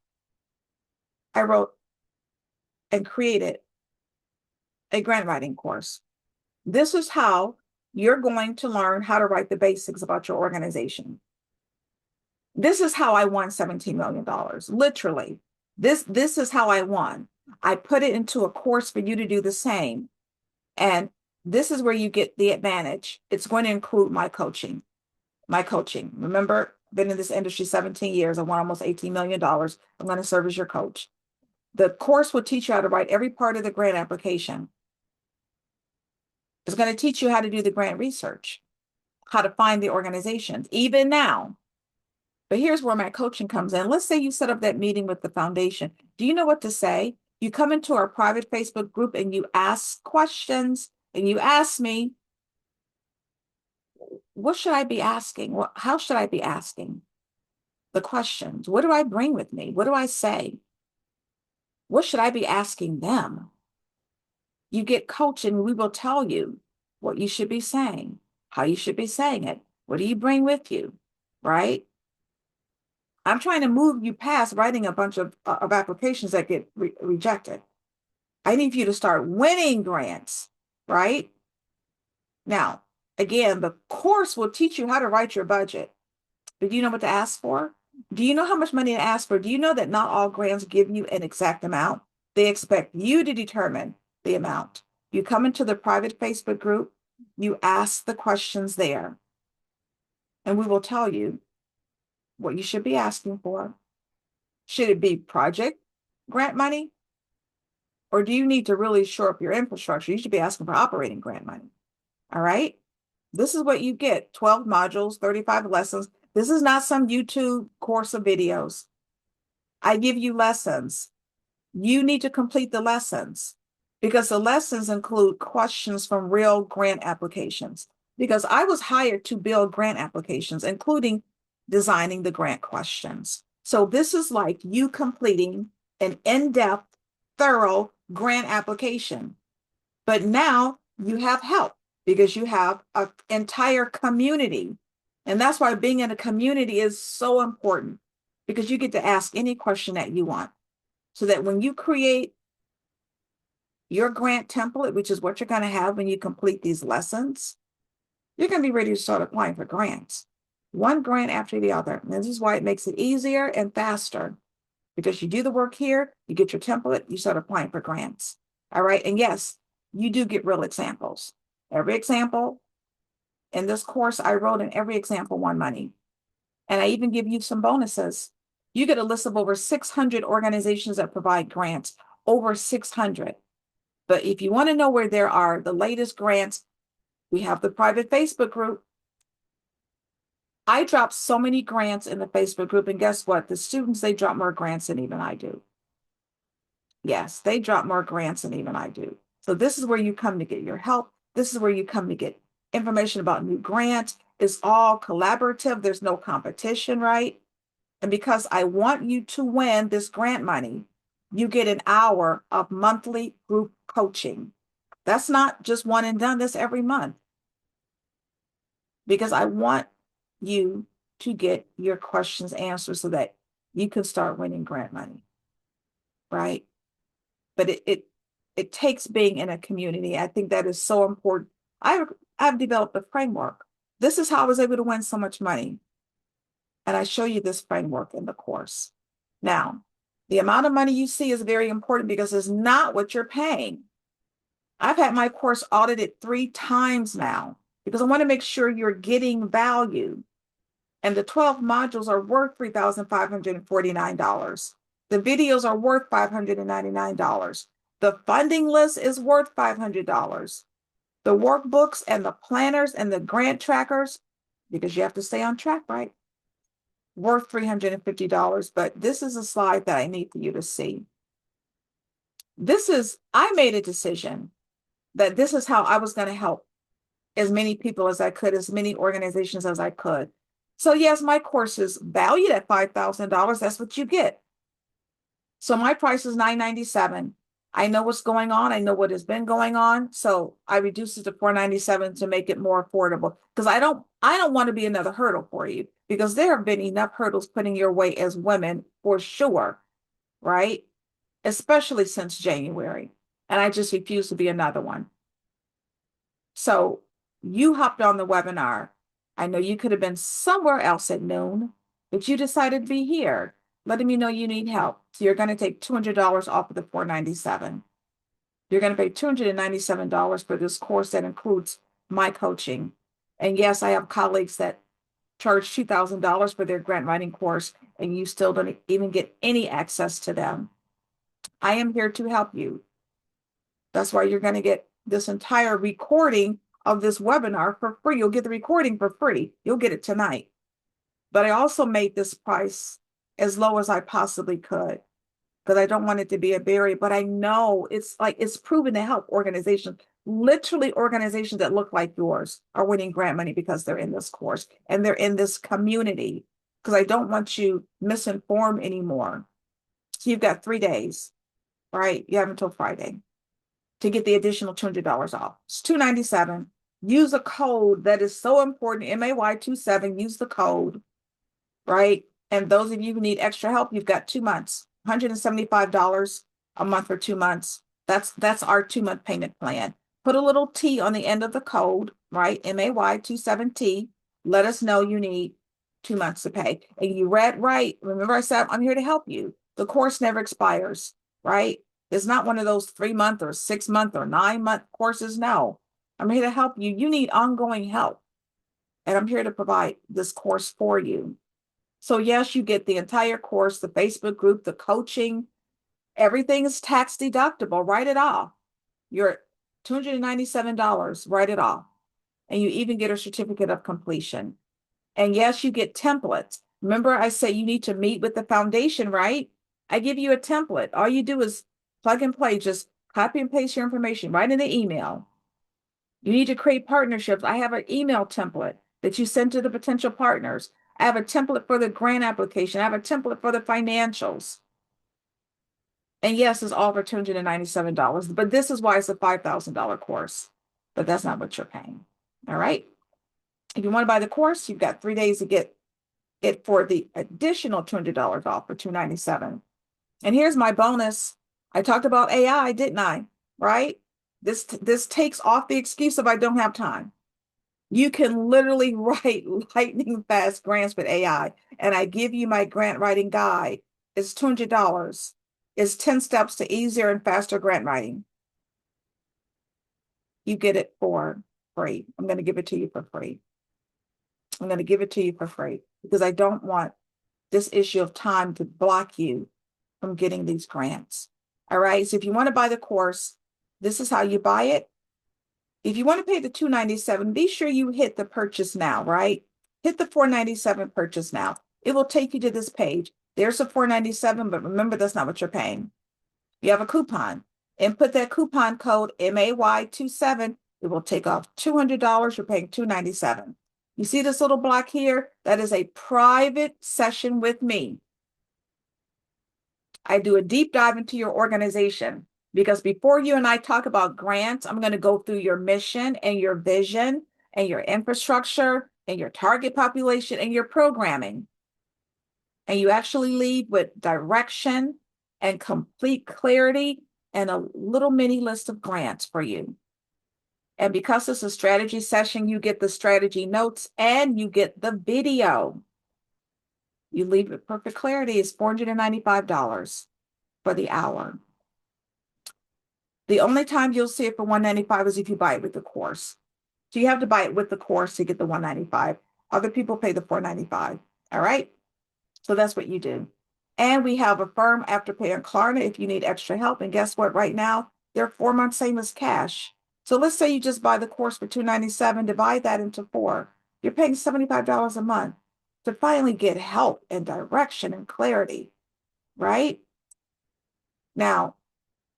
I wrote and created a grant writing course. This is how you're going to learn how to write the basics about your organization. This is how I won $17 million. Literally, this is how I won. I put it into a course for you to do the same. And this is where you get the advantage. It's going to include my coaching. Remember, been in this industry 17 years. I won almost $18 million. I'm going to serve as your coach. The course will teach you how to write every part of the grant application. It's going to teach you how to do the grant research, how to find the organizations, even now. But here's where my coaching comes in. Let's say you set up that meeting with the foundation. Do you know what to say? You come into our private Facebook group and you ask questions and you ask me, what should I be asking? How should I be asking the questions? What do I bring with me? What do I say? What should I be asking them? You get coaching. We will tell you what you should be saying, how you should be saying it. What do you bring with you, right? I'm trying to move you past writing a bunch of applications that get rejected. I need you to start winning grants, right? Now, again, the course will teach you how to write your budget. But do you know what to ask for? Do you know how much money to ask for? Do you know that not all grants give you an exact amount? They expect you to determine the amount. You come into the private Facebook group, you ask the questions there, and we will tell you what you should be asking for. Should it be project grant money? Or do you need to really shore up your infrastructure? You should be asking for operating grant money. All right. This is what you get: 12 modules, 35 lessons. This is not some YouTube course of videos. I give you lessons. You need to complete the lessons because the lessons include questions from real grant applications. Because I was hired to build grant applications, including designing the grant questions. So this is like you completing an in-depth, thorough grant application. But now you have help because you have an entire community. And that's why being in a community is so important, because you get to ask any question that you want. So that when you create your grant template, which is what you're going to have when you complete these lessons, you're going to be ready to start applying for grants, one grant after the other. And this is why it makes it easier and faster, because you do the work here, you get your template, you start applying for grants. All right. And yes, you do get real examples. Every example in this course I wrote, and every example won money. And I even give you some bonuses. You get a list of over 600 organizations that provide grants, over 600. But if you want to know where there are the latest grants, we have the private Facebook group. I drop so many grants in the Facebook group, and guess what? The students, they drop more grants than even I do. Yes, they drop more grants than even I do. So this is where you come to get your help. This is where you come to get information about new grants. It's all collaborative. There's no competition, right? And because I want you to win this grant money, you get an hour of monthly group coaching. That's not just one and done, that's every month. Because I want you to get your questions answered so that you can start winning grant money, right? But it takes being in a community. I think that is so important. I've developed a framework. This is how I was able to win so much money. And I show you this framework in the course. Now, the amount of money you see is very important because it's not what you're paying. I've had my course audited 3 times now because I want to make sure you're getting value. And the 12 modules are worth $3,549. The videos are worth $599. The funding list is worth $500. The workbooks and the planners and the grant trackers, because you have to stay on track, right? Worth $350. But this is a slide that I need for you to see. I made a decision that this is how I was going to help as many people as I could, as many organizations as I could. So yes, my course is valued at $5,000. That's what you get. So my price is $997. I know what's going on. I know what has been going on. So I reduced it to $497 to make it more affordable because I don't want to be another hurdle for you because there have been enough hurdles putting your way as women for sure, right? Especially since January. And I just refuse to be another one. So you hopped on the webinar. I know you could have been somewhere else at noon, but you decided to be here, letting me know you need help. So you're going to take $200 off of the $497. You're going to pay $297 for this course that includes my coaching. And yes, I have colleagues that charge $2,000 for their grant writing course, and you still don't even get any access to them. I am here to help you. That's why you're going to get this entire recording of this webinar for free. You'll get the recording for free. You'll get it tonight. But I also made this price as low as I possibly could because I don't want it to be a barrier. But I know it's proven to help organizations. Literally, organizations that look like yours are winning grant money because they're in this course and they're in this community. Because I don't want you misinformed anymore. So you've got 3 days, right? You have until Friday to get the additional $200 off. It's $297. Use a code that is so important, MAY27. Use the code, right? And those of you who need extra help, you've got 2 months, $175 a month for 2 months. That's our 2-month payment plan. Put a little T on the end of the code, right? MAY27T. Let us know you need 2 months to pay. And you read right. Remember I said, I'm here to help you. The course never expires, right? It's not one of those 3-month or 6-month or 9-month courses. No, I'm here to help you. You need ongoing help. And I'm here to provide this course for you. So yes, you get the entire course, the Facebook group, the coaching, everything is tax deductible. Write it off. You're $297, write it off. And you even get a certificate of completion. And yes, you get templates. Remember I said you need to meet with the foundation, right? I give you a template. All you do is plug and play, just copy and paste your information right in the email. You need to create partnerships. I have an email template that you send to the potential partners. I have a template for the grant application. I have a template for the financials. And yes, it's all for $297, but this is why it's a $5,000 course, but that's not what you're paying. All right. If you want to buy the course, you've got 3 days to get it for the additional $200 off for $297. And here's my bonus. I talked about AI, didn't I? Right? This takes off the excuse of I don't have time. You can literally write lightning fast grants with AI. And I give you my grant writing guide. It's $200. It's 10 steps to easier and faster grant writing. You get it for free. I'm going to give it to you for free. I'm going to give it to you for free because I don't want this issue of time to block you from getting these grants. All right. So if you want to buy the course, This is how you buy it. If you want to pay the $297, be sure you hit the purchase now, right? Hit the $497 purchase now. It will take you to this page. There's a $497, but remember, that's not what you're paying. You have a coupon and put that coupon code MAY27. It will take off $200. You're paying $297. You see this little block here? That is a private session with me. I do a deep dive into your organization because before you and I talk about grants, I'm going to go through your mission and your vision and your infrastructure and your target population and your programming. And you actually leave with direction and complete clarity and a little mini list of grants for you. And because it's a strategy session, you get the strategy notes and you get the video. You leave with perfect clarity. It's $495 for the hour. The only time you'll see it for $195 is if you buy it with the course. So you have to buy it with the course to get the $195. Other people pay the $495. All right. So that's what you do. And we have Affirm Afterpay on Klarna if you need extra help. And guess what? Right now, they're 4 months same as cash. So let's say you just buy the course for $297, divide that into 4. You're paying $75 a month to finally get help and direction and clarity, right? Now,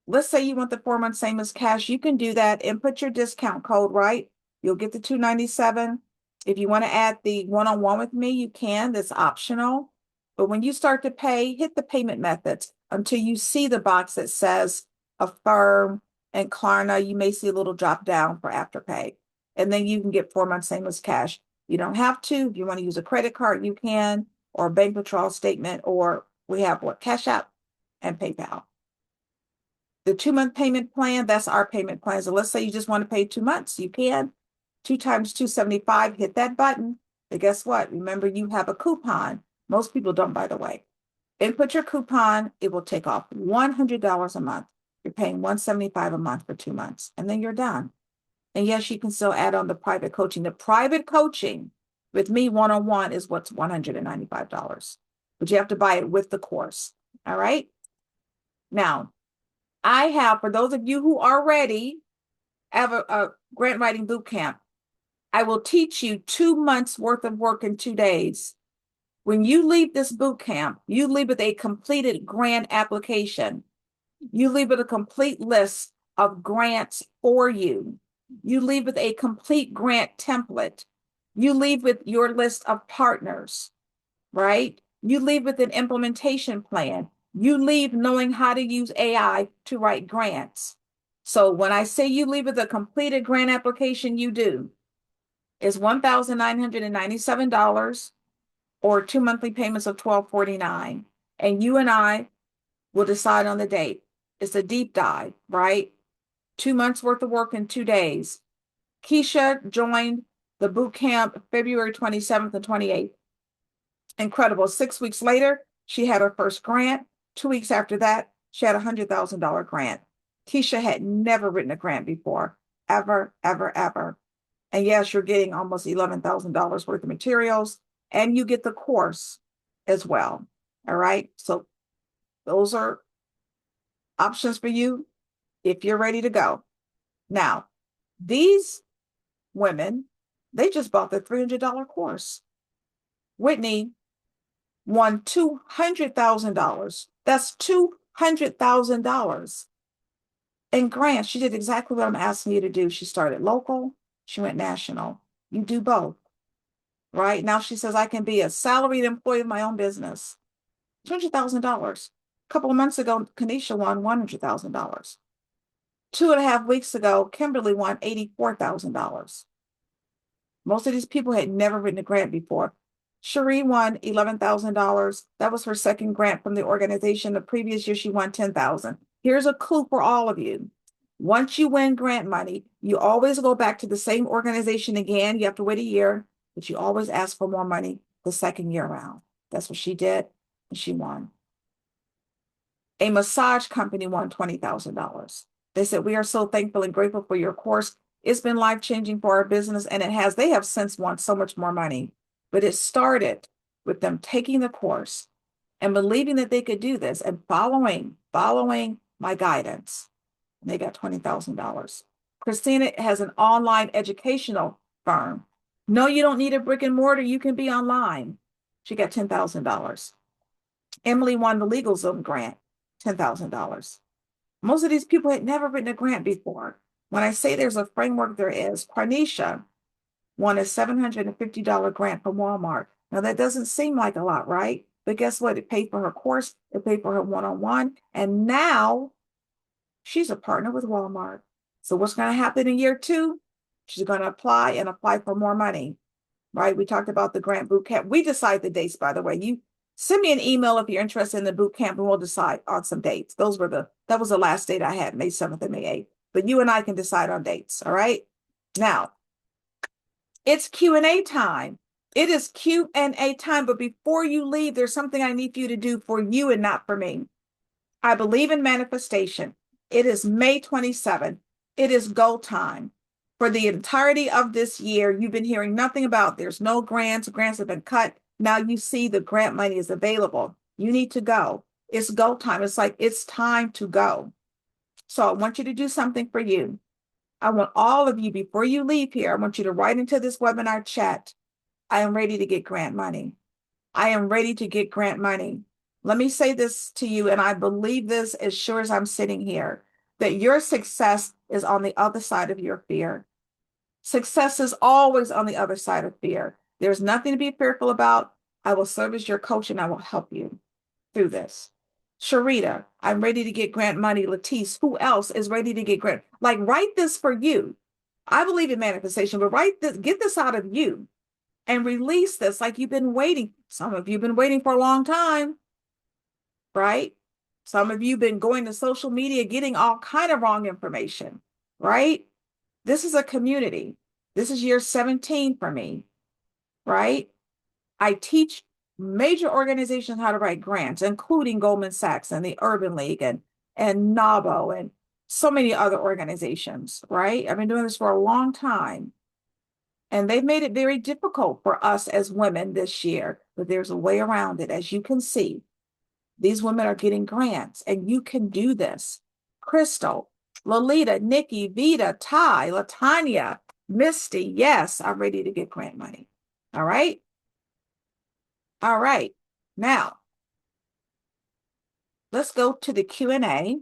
let's say you want the 4 months same as cash. You can do that and put your discount code, right? You'll get the $297. If you want to add the one-on-one with me, you can. That's optional. But when you start to pay, hit the payment methods until you see the box that says Affirm and Klarna. You may see a little drop down for Afterpay. And then you can get 4 months same as cash. You don't have to. If you want to use a credit card, you can, or a bank withdrawal statement, or we have what? Cash App and PayPal. The 2-month payment plan, that's our payment plan. So let's say you just want to pay 2 months. You can. 2 times $275, hit that button. But guess what? Remember, you have a coupon. Most people don't, by the way. Input your coupon. It will take off $100 a month. You're paying $175 a month for 2 months. And then you're done. And yes, you can still add on the private coaching. The private coaching with me one-on-one is what's $195. But you have to buy it with the course. All right? Now, I have, for those of you who are ready, I have a grant writing boot camp. I will teach you 2 months worth of work in 2 days. When you leave this boot camp, you leave with a completed grant application. You leave with a complete list of grants for you. You leave with a complete grant template. You leave with your list of partners, right? You leave with an implementation plan. You leave knowing how to use AI to write grants. So when I say you leave with a completed grant application, you do. It's $1,997 or 2 monthly payments of $1,249. And you and I will decide on the date. It's a deep dive, right? 2 months worth of work in 2 days. Keisha joined the boot camp February 27th and 28th. Incredible. 6 weeks later, she had her first grant. 2 weeks after that, she had a $100,000 grant. Keisha had never written a grant before, ever, ever, ever. And yes, you're getting almost $11,000 worth of materials, and you get the course as well. All right. So those are options for you if you're ready to go. Now, these women, they just bought the $300 course. Whitney won $200,000. That's $200,000 in grants. She did exactly what I'm asking you to do. She started local. She went national. You do both, right? Now she says, I can be a salaried employee of my own business. $200,000. A couple of months ago, Kanisha won $100,000. 2.5 weeks ago, Kimberly won $84,000. Most of these people had never written a grant before. Cherie won $11,000. That was her second grant from the organization. The previous year, she won $10,000. Here's a clue for all of you. Once you win grant money, you always go back to the same organization again. You have to wait a year, but you always ask for more money the second year around. That's what she did, and she won. A massage company won $20,000. They said, we are so thankful and grateful for your course. It's been life-changing for our business, and it has. They have since won so much more money. But it started with them taking the course and believing that they could do this and following my guidance. and they got $20,000. Christina has an online educational firm. No, you don't need a brick and mortar. You can be online. She got $10,000. Emily won the LegalZoom grant, $10,000. Most of these people had never written a grant before. When I say there's a framework, there is. Carnisha won a $750 grant from Walmart. Now, that doesn't seem like a lot, right? But guess what? It paid for her course, it paid for her one-on-one, and now she's a partner with Walmart. So what's going to happen in year 2? She's going to apply for more money, right? We talked about the grant boot camp. We decide the dates, by the way. You send me an email if you're interested in the boot camp, and we'll decide on some dates. That was the last date I had, May 7th and May 8th. But you and I can decide on dates, all right? Now, it's Q&A time. It is Q&A time, but before you leave, there's something I need for you to do for you and not for me. I believe in manifestation. It is May 27th. It is go time. For the entirety of this year, you've been hearing nothing about there's no grants. Grants have been cut. Now you see the grant money is available. You need to go. It's go time. It's like it's time to go. So I want you to do something for you. I want all of you, before you leave here, I want you to write into this webinar chat, I am ready to get grant money. I am ready to get grant money. Let me say this to you, and I believe this as sure as I'm sitting here, that your success is on the other side of your fear. Success is always on the other side of fear. There's nothing to be fearful about. I will serve as your coach and I will help you through this. Sharita, I'm ready to get grant money. Latisse, who else is ready to get grant? Like, write this for you. I believe in manifestation, but write this, get this out of you and release this like you've been waiting. Some of you have been waiting for a long time, right? Some of you have been going to social media, getting all kind of wrong information, right? This is a community. This is year 17 for me, right? I teach major organizations how to write grants, including Goldman Sachs and the Urban League and NABO and so many other organizations, right? I've been doing this for a long time. And they've made it very difficult for us as women this year, but there's a way around it. As you can see, these women are getting grants, and you can do this. Crystal, Lolita, Nikki, Vita, Ty, Latanya, Misty, yes, I'm ready to get grant money. All right? All right. Now, let's go to the Q&A.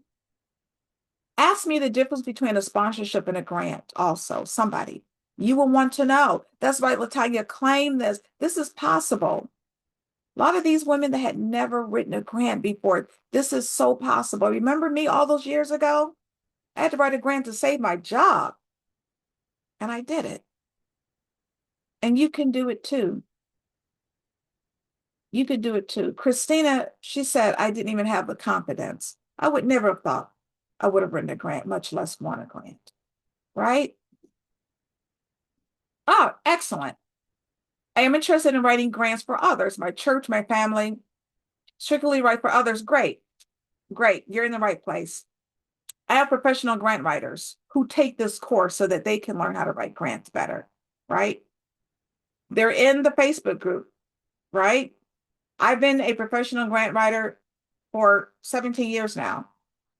Ask me the difference between a sponsorship and a grant also, somebody. You will want to know. That's right, Latanya, claim this. This is possible. A lot of these women that had never written a grant before, this is so possible. Remember me all those years ago? I had to write a grant to save my job. And I did it. And you can do it too. You could do it too. Christina, she said, I didn't even have the confidence. I would never have thought I would have written a grant, much less won a grant, right? Oh, excellent. I am interested in writing grants for others, my church, my family, strictly write for others. Great, great. You're in the right place. I have professional grant writers who take this course so that they can learn how to write grants better, right? They're in the Facebook group, right? I've been a professional grant writer for 17 years now.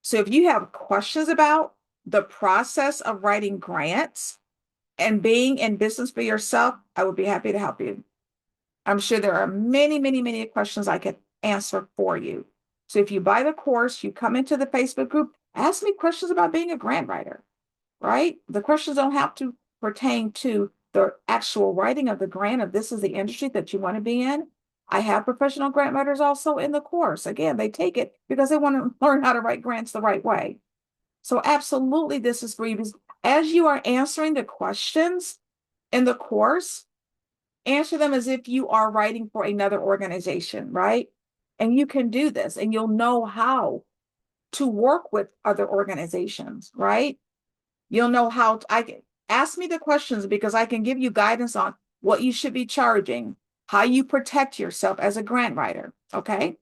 So if you have questions about the process of writing grants and being in business for yourself, I would be happy to help you. I'm sure there are many, many, many questions I could answer for you. So if you buy the course, you come into the Facebook group, ask me questions about being a grant writer, right? The questions don't have to pertain to the actual writing of the grant, if this is the industry that you want to be in. I have professional grant writers also in the course. Again, they take it because they want to learn how to write grants the right way. So absolutely, this is for you. As you are answering the questions in the course, answer them as if you are writing for another organization, right? And you can do this, and you'll know how to work with other organizations, right? You'll know how I can ask me the questions because I can give you guidance on what you should be charging, how you protect yourself as a grant writer, okay?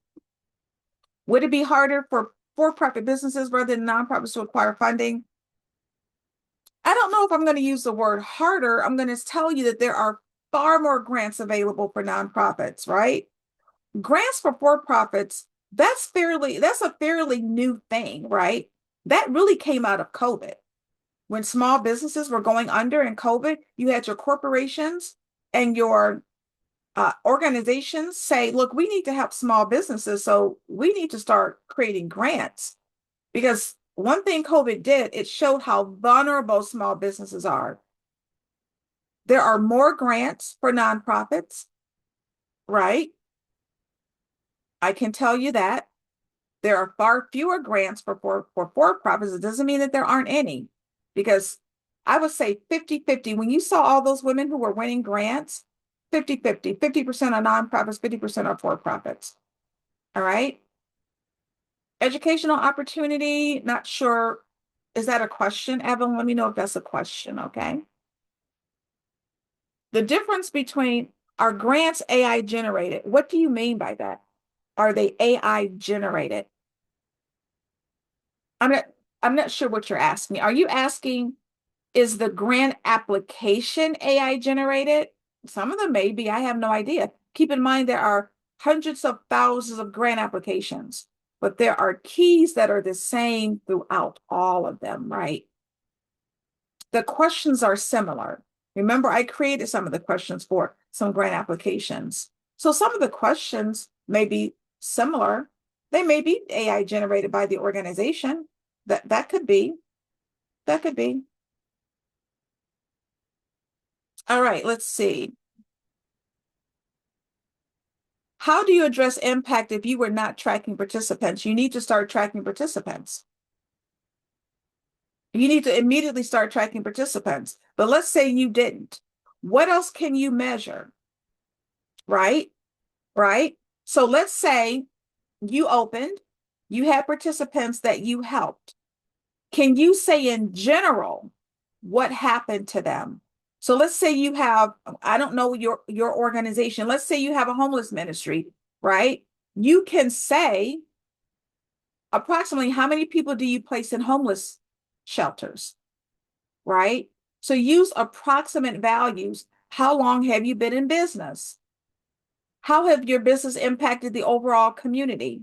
Would it be harder for-profit businesses rather than nonprofits to acquire funding? I don't know if I'm going to use the word harder. I'm going to tell you that there are far more grants available for nonprofits, right? Grants for-profits, that's a fairly new thing, right? That really came out of COVID. When small businesses were going under in COVID, you had your corporations and your organizations say, look, we need to help small businesses. So we need to start creating grants. Because one thing COVID did, it showed how vulnerable small businesses are. There are more grants for nonprofits, right? I can tell you that. There are far fewer grants for-profits. It doesn't mean that there aren't any, because I would say 50-50. When you saw all those women who were winning grants, 50-50, 50% are nonprofits, 50% are for-profits. All right. Educational opportunity, not sure. Is that a question, Evan? Let me know if that's a question, okay? The difference between, are grants AI generated? What do you mean by that? Are they AI generated? I'm not, I'm not sure what you're asking. Are you asking, is the grant application AI generated? Some of them may be. I have no idea. Keep in mind, there are hundreds of thousands of grant applications, but there are keys that are the same throughout all of them, right? The questions are similar. Remember, I created some of the questions for some grant applications. So some of the questions may be similar. They may be AI generated by the organization. That could be. That could be. All right, let's see. How do you address impact if you were not tracking participants? You need to start tracking participants. You need to immediately start tracking participants. But let's say you didn't. What else can you measure? Right? Right? So let's say you opened, you had participants that you helped. Can you say in general what happened to them? So let's say you have, I don't know your organization. Let's say you have a homeless ministry, right? You can say approximately how many people do you place in homeless shelters, right? So use approximate values. How long have you been in business? How have your business impacted the overall community?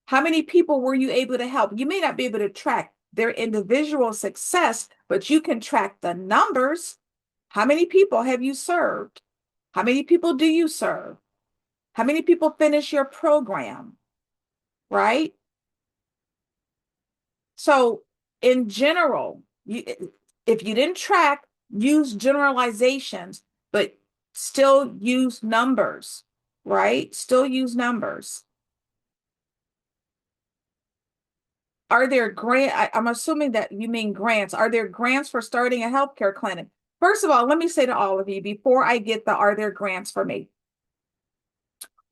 How many people were you able to help? You may not be able to track their individual success, but you can track the numbers. How many people have you served? How many people do you serve? How many people finish your program? Right? So in general, if you didn't track, use generalizations, but still use numbers, right? Still use numbers. Are there I'm assuming that you mean grants. Are there grants for starting a healthcare clinic? First of all, let me say to all of you before I get are there grants for me?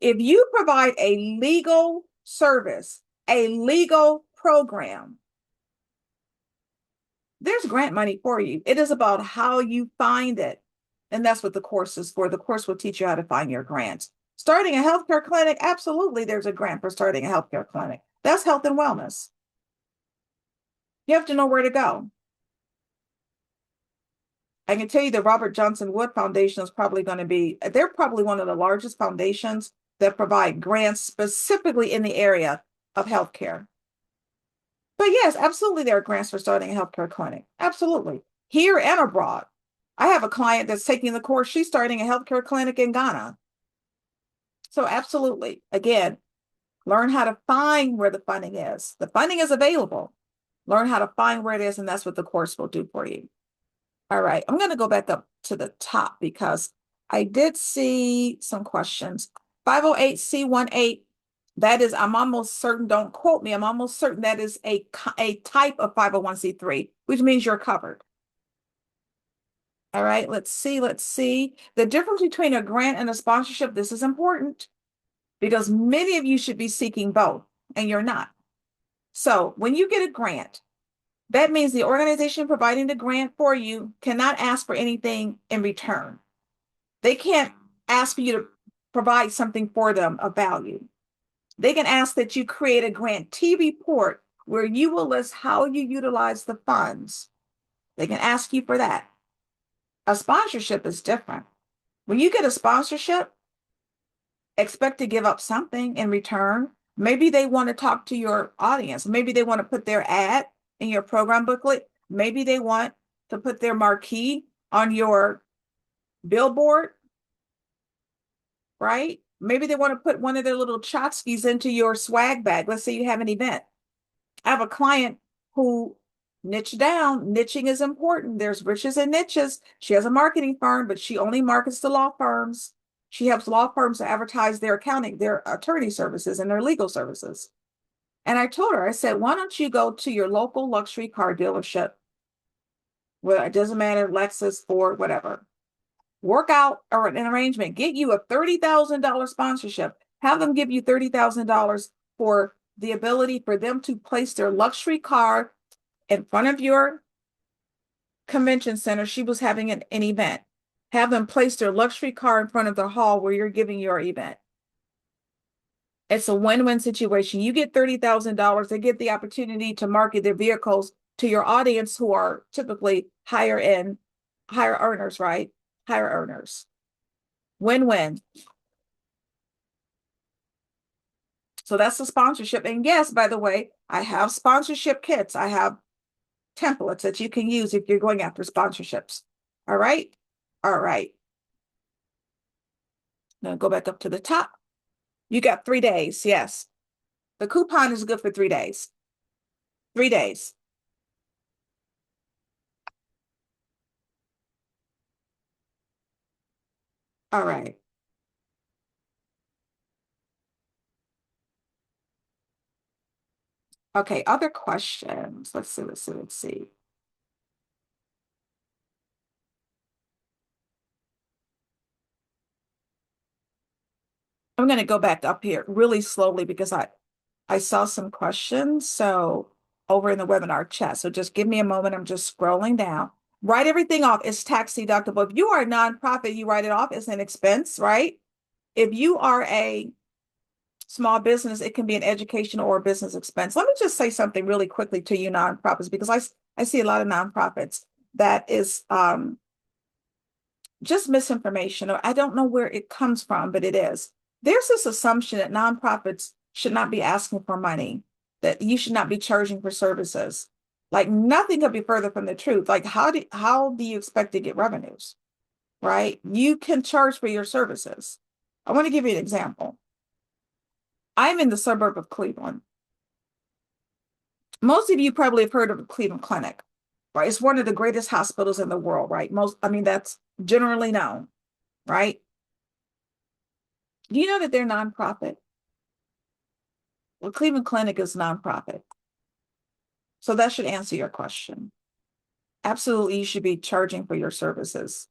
If you provide a legal service, a legal program, there's grant money for you. It is about how you find it. And that's what the course is for. The course will teach you how to find your grants. Starting a healthcare clinic, absolutely, there's a grant for starting a healthcare clinic. That's health and wellness. You have to know where to go. I can tell you the Robert Johnson Wood Foundation is probably going to be, they're probably one of the largest foundations that provide grants specifically in the area of healthcare. But yes, absolutely, there are grants for starting a healthcare clinic. Absolutely. Here and abroad. I have a client that's taking the course. She's starting a healthcare clinic in Ghana. So absolutely. Again, learn how to find where the funding is. The funding is available. Learn how to find where it is, and that's what the course will do for you. All right, I'm going to go back up to the top because I did see some questions. 508C18, that is, I'm almost certain, don't quote me, I'm almost certain that is a type of 501c3, which means you're covered. All right, let's see. The difference between a grant and a sponsorship, this is important because many of you should be seeking both, and you're not. So when you get a grant, that means the organization providing the grant for you cannot ask for anything in return. They can't ask for you to provide something for them of value. They can ask that you create a grantee report where you will list how you utilize the funds. They can ask you for that. A sponsorship is different. When you get a sponsorship, expect to give up something in return. Maybe they want to talk to your audience. Maybe they want to put their ad in your program booklet. Maybe they want to put their marquee on your billboard, right? Maybe they want to put one of their little tchotchkes into your swag bag. Let's say you have an event. I have a client who niched down. Niching is important. There's riches and niches. She has a marketing firm, but she only markets to law firms. She helps law firms to advertise their accounting, their attorney services, and their legal services. And I told her, I said, why don't you go to your local luxury car dealership? Well, it doesn't matter, Lexus, Ford, whatever. Work out or an arrangement. Get you a $30,000 sponsorship. Have them give you $30,000 for the ability for them to place their luxury car in front of your convention center. She was having an event. Have them place their luxury car in front of the hall where you're giving your event. It's a win-win situation. You get $30,000. They get the opportunity to market their vehicles to your audience who are typically higher earners, right? Higher earners. Win-win. So that's the sponsorship. And yes, by the way, I have sponsorship kits. I have templates that you can use if you're going after sponsorships. All right. All right. Now go back up to the top. You got 3 days. Yes. The coupon is good for 3 days. 3 days. All right. Okay, other questions. Let's see. I'm going to go back up here really slowly because I saw some questions. So over in the webinar chat. So just give me a moment. I'm just scrolling down. Write everything off. It's tax deductible. If you are a nonprofit, you write it off as an expense, right? If you are a small business, it can be an education or a business expense. Let me just say something really quickly to you nonprofits, because I see a lot of nonprofits that is just misinformation, or I don't know where it comes from, but it is. There's this assumption that nonprofits should not be asking for money, that you should not be charging for services. Like nothing could be further from the truth. Like how do you expect to get revenues, right? You can charge for your services. I want to give you an example. I'm in the suburb of Cleveland. Most of you probably have heard of the Cleveland Clinic, right? It's one of the greatest hospitals in the world, right? That's generally known, right? Do you know that they're nonprofit? Well, Cleveland Clinic is nonprofit. So that should answer your question. Absolutely, you should be charging for your services.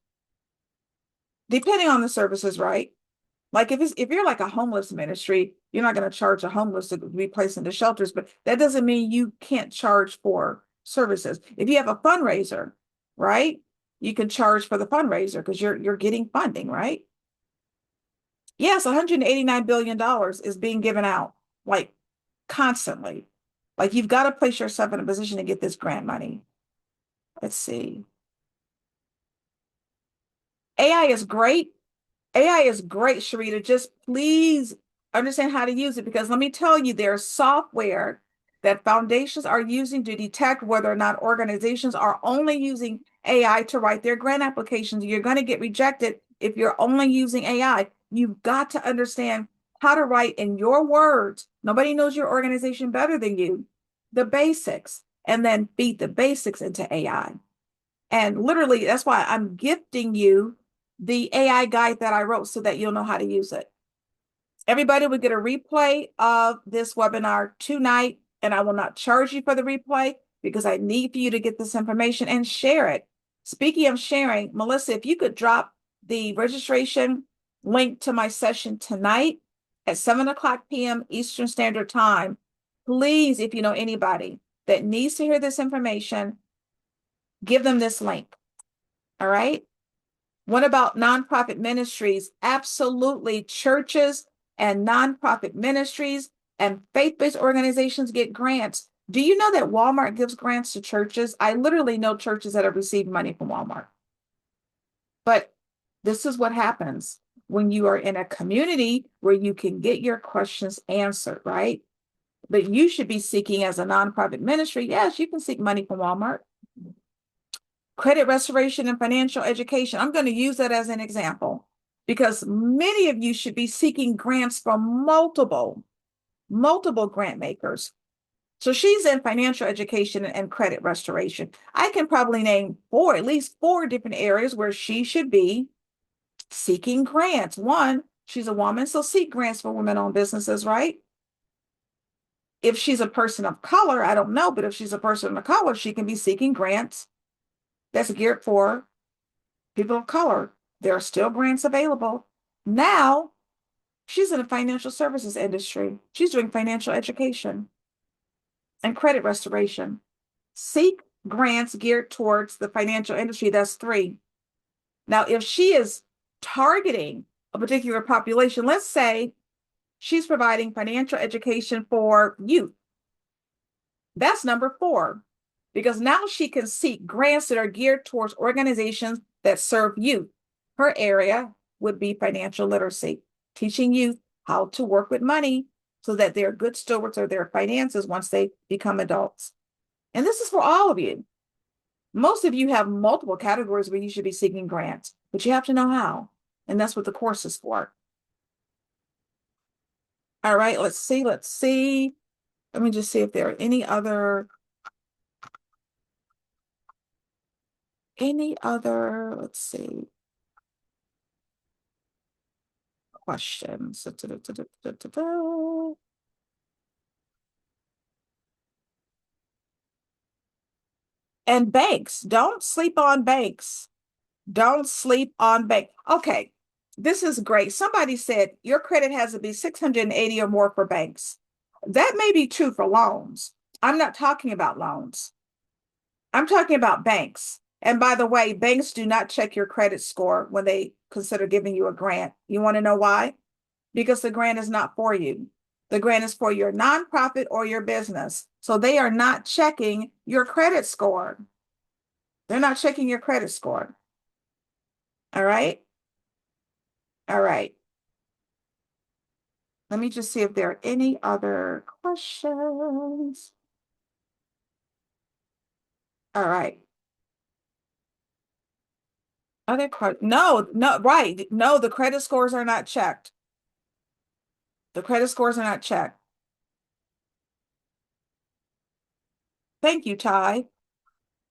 Depending on the services, right? Like if you're like a homeless ministry, you're not going to charge a homeless to be placed into shelters, but that doesn't mean you can't charge for services. If you have a fundraiser, right? You can charge for the fundraiser because you're getting funding, right? Yes, $189 billion is being given out like constantly. Like you've got to place yourself in a position to get this grant money. Let's see. AI is great. AI is great, Sharita. Just please understand how to use it, because let me tell you, there's software that foundations are using to detect whether or not organizations are only using AI to write their grant applications. You're going to get rejected if you're only using AI. You've got to understand how to write in your words. Nobody knows your organization better than you. The basics, and then feed the basics into AI. And literally, that's why I'm gifting you the AI guide that I wrote so that you'll know how to use it. Everybody will get a replay of this webinar tonight, and I will not charge you for the replay because I need for you to get this information and share it. Speaking of sharing, Melissa, if you could drop the registration link to my session tonight at 7:00 p.m. Eastern Standard Time, please, if you know anybody that needs to hear this information, give them this link. All right. What about nonprofit ministries? Absolutely. Churches and nonprofit ministries and faith-based organizations get grants. Do you know that Walmart gives grants to churches? I literally know churches that have received money from Walmart. But this is what happens when you are in a community where you can get your questions answered, right? But you should be seeking as a nonprofit ministry. Yes, you can seek money from Walmart. Credit restoration and financial education. I'm going to use that as an example because many of you should be seeking grants from multiple grant makers. So she's in financial education and credit restoration. I can probably name at least four different areas where she should be seeking grants. One, she's a woman, so seek grants for women-owned businesses, right? If she's a person of color, I don't know, but if she's a person of color, she can be seeking grants that's geared for people of color. There are still grants available. Now, she's in the financial services industry. She's doing financial education and credit restoration. Seek grants geared towards the financial industry. That's three. Now, if she is targeting a particular population, let's say she's providing financial education for youth. That's number four, because now she can seek grants that are geared towards organizations that serve youth. Her area would be financial literacy, teaching youth how to work with money so that they're good stewards of their finances once they become adults. And this is for all of you. Most of you have multiple categories where you should be seeking grants, but you have to know how. And that's what the course is for. All right, let's see. Let me just see if there are any other, let's see, questions. And banks, don't sleep on banks. Don't sleep on bank. Okay, this is great. Somebody said your credit has to be 680 or more for banks. That may be true for loans. I'm not talking about loans. I'm talking about banks. And by the way, banks do not check your credit score when they consider giving you a grant. You want to know why? Because the grant is not for you. The grant is for your nonprofit or your business. So they are not checking your credit score. They're not checking your credit score. All right. All right. Let me just see if there are any other questions. All right. Other questions? No, no, right. No, the credit scores are not checked. The credit scores are not checked. Thank you, Ty.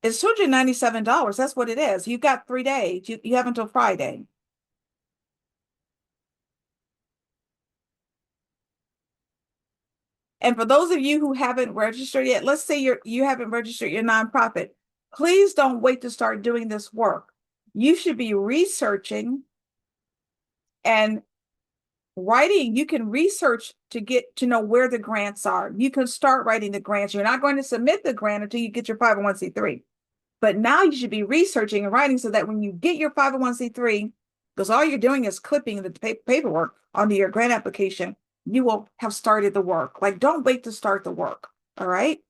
It's $297. That's what it is. You've got 3 days. You have until Friday. And for those of you who haven't registered yet, let's say you haven't registered your nonprofit. Please don't wait to start doing this work. You should be researching and writing. You can research to get to know where the grants are. You can start writing the grants. You're not going to submit the grant until you get your 501c3. But now you should be researching and writing so that when you get your 501c3, because all you're doing is clipping the paperwork onto your grant application, you will have started the work. Like, don't wait to start the work. All right.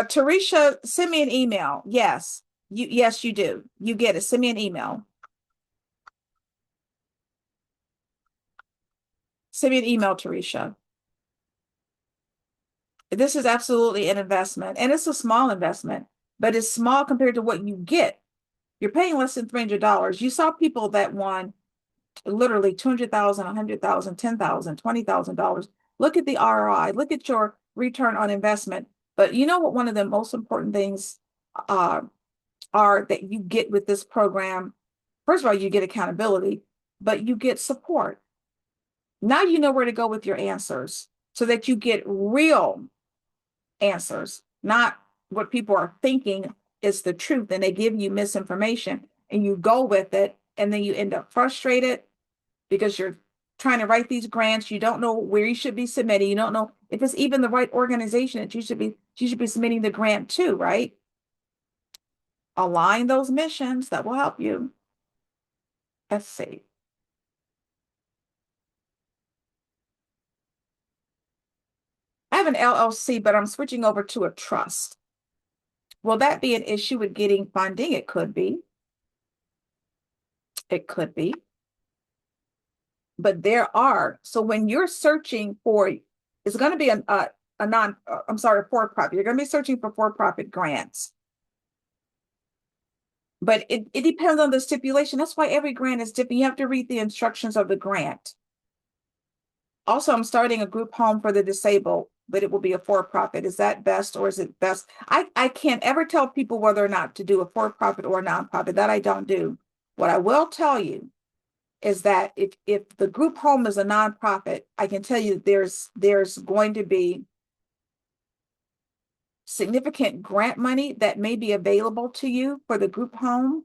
Teresa, send me an email. Yes, you do. You get it. Send me an email. Send me an email, Teresa. This is absolutely an investment, and it's a small investment, but it's small compared to what you get. You're paying less than $300. You saw people that won literally 200,000, 100,000, 10,000, $20,000. Look at the ROI. Look at your return on investment. But you know what? One of the most important things uh, are that you get with this program. First of all, you get accountability, but you get support. Now you know where to go with your answers so that you get real answers, not what people are thinking is the truth, and they give you misinformation and you go with it, and then you end up frustrated because you're trying to write these grants. You don't know where you should be submitting. You don't know if it's even the right organization that you should be submitting the grant to, right? Align those missions. That will help you. Let's see. I have an LLC, but I'm switching over to a trust. Will that be an issue with getting funding? It could be. It could be. but there are. So when you're searching for, it's going to be a non, I'm sorry, for-profit. You're going to be searching for for-profit grants. But it depends on the stipulation. That's why every grant is different. You have to read the instructions of the grant. Also, I'm starting a group home for the disabled, but it will be a for-profit. Is that best or is it best? I can't ever tell people whether or not to do a for-profit or a nonprofit. That I don't do. What I will tell you is that if the group home is a nonprofit, I can tell you there's going to be significant grant money that may be available to you for the group home,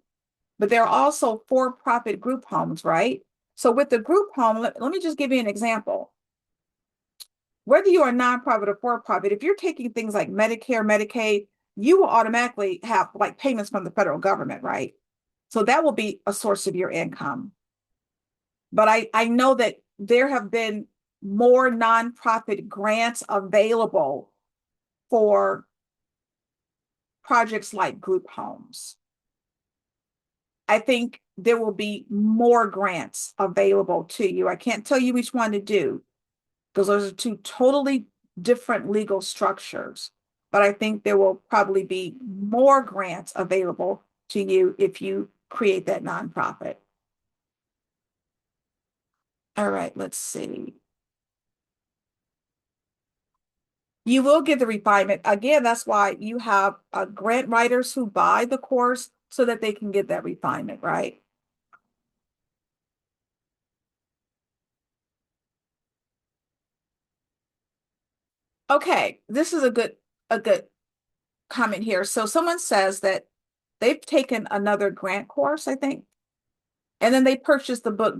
but there are also for-profit group homes, right? So with the group home, let me just give you an example. Whether you're a nonprofit or for-profit, if you're taking things like Medicare, Medicaid, you will automatically have like payments from the federal government, right? So that will be a source of your income. But I know that there have been more nonprofit grants available for projects like group homes. I think there will be more grants available to you. I can't tell you which one to do because those are two totally different legal structures. But I think there will probably be more grants available to you if you create that nonprofit. All right, let's see. You will get the refinement. Again, that's why you have grant writers who buy the course so that they can get that refinement, right? Okay, this is a good comment here. So someone says that they've taken another grant course, I think, and then they purchased the book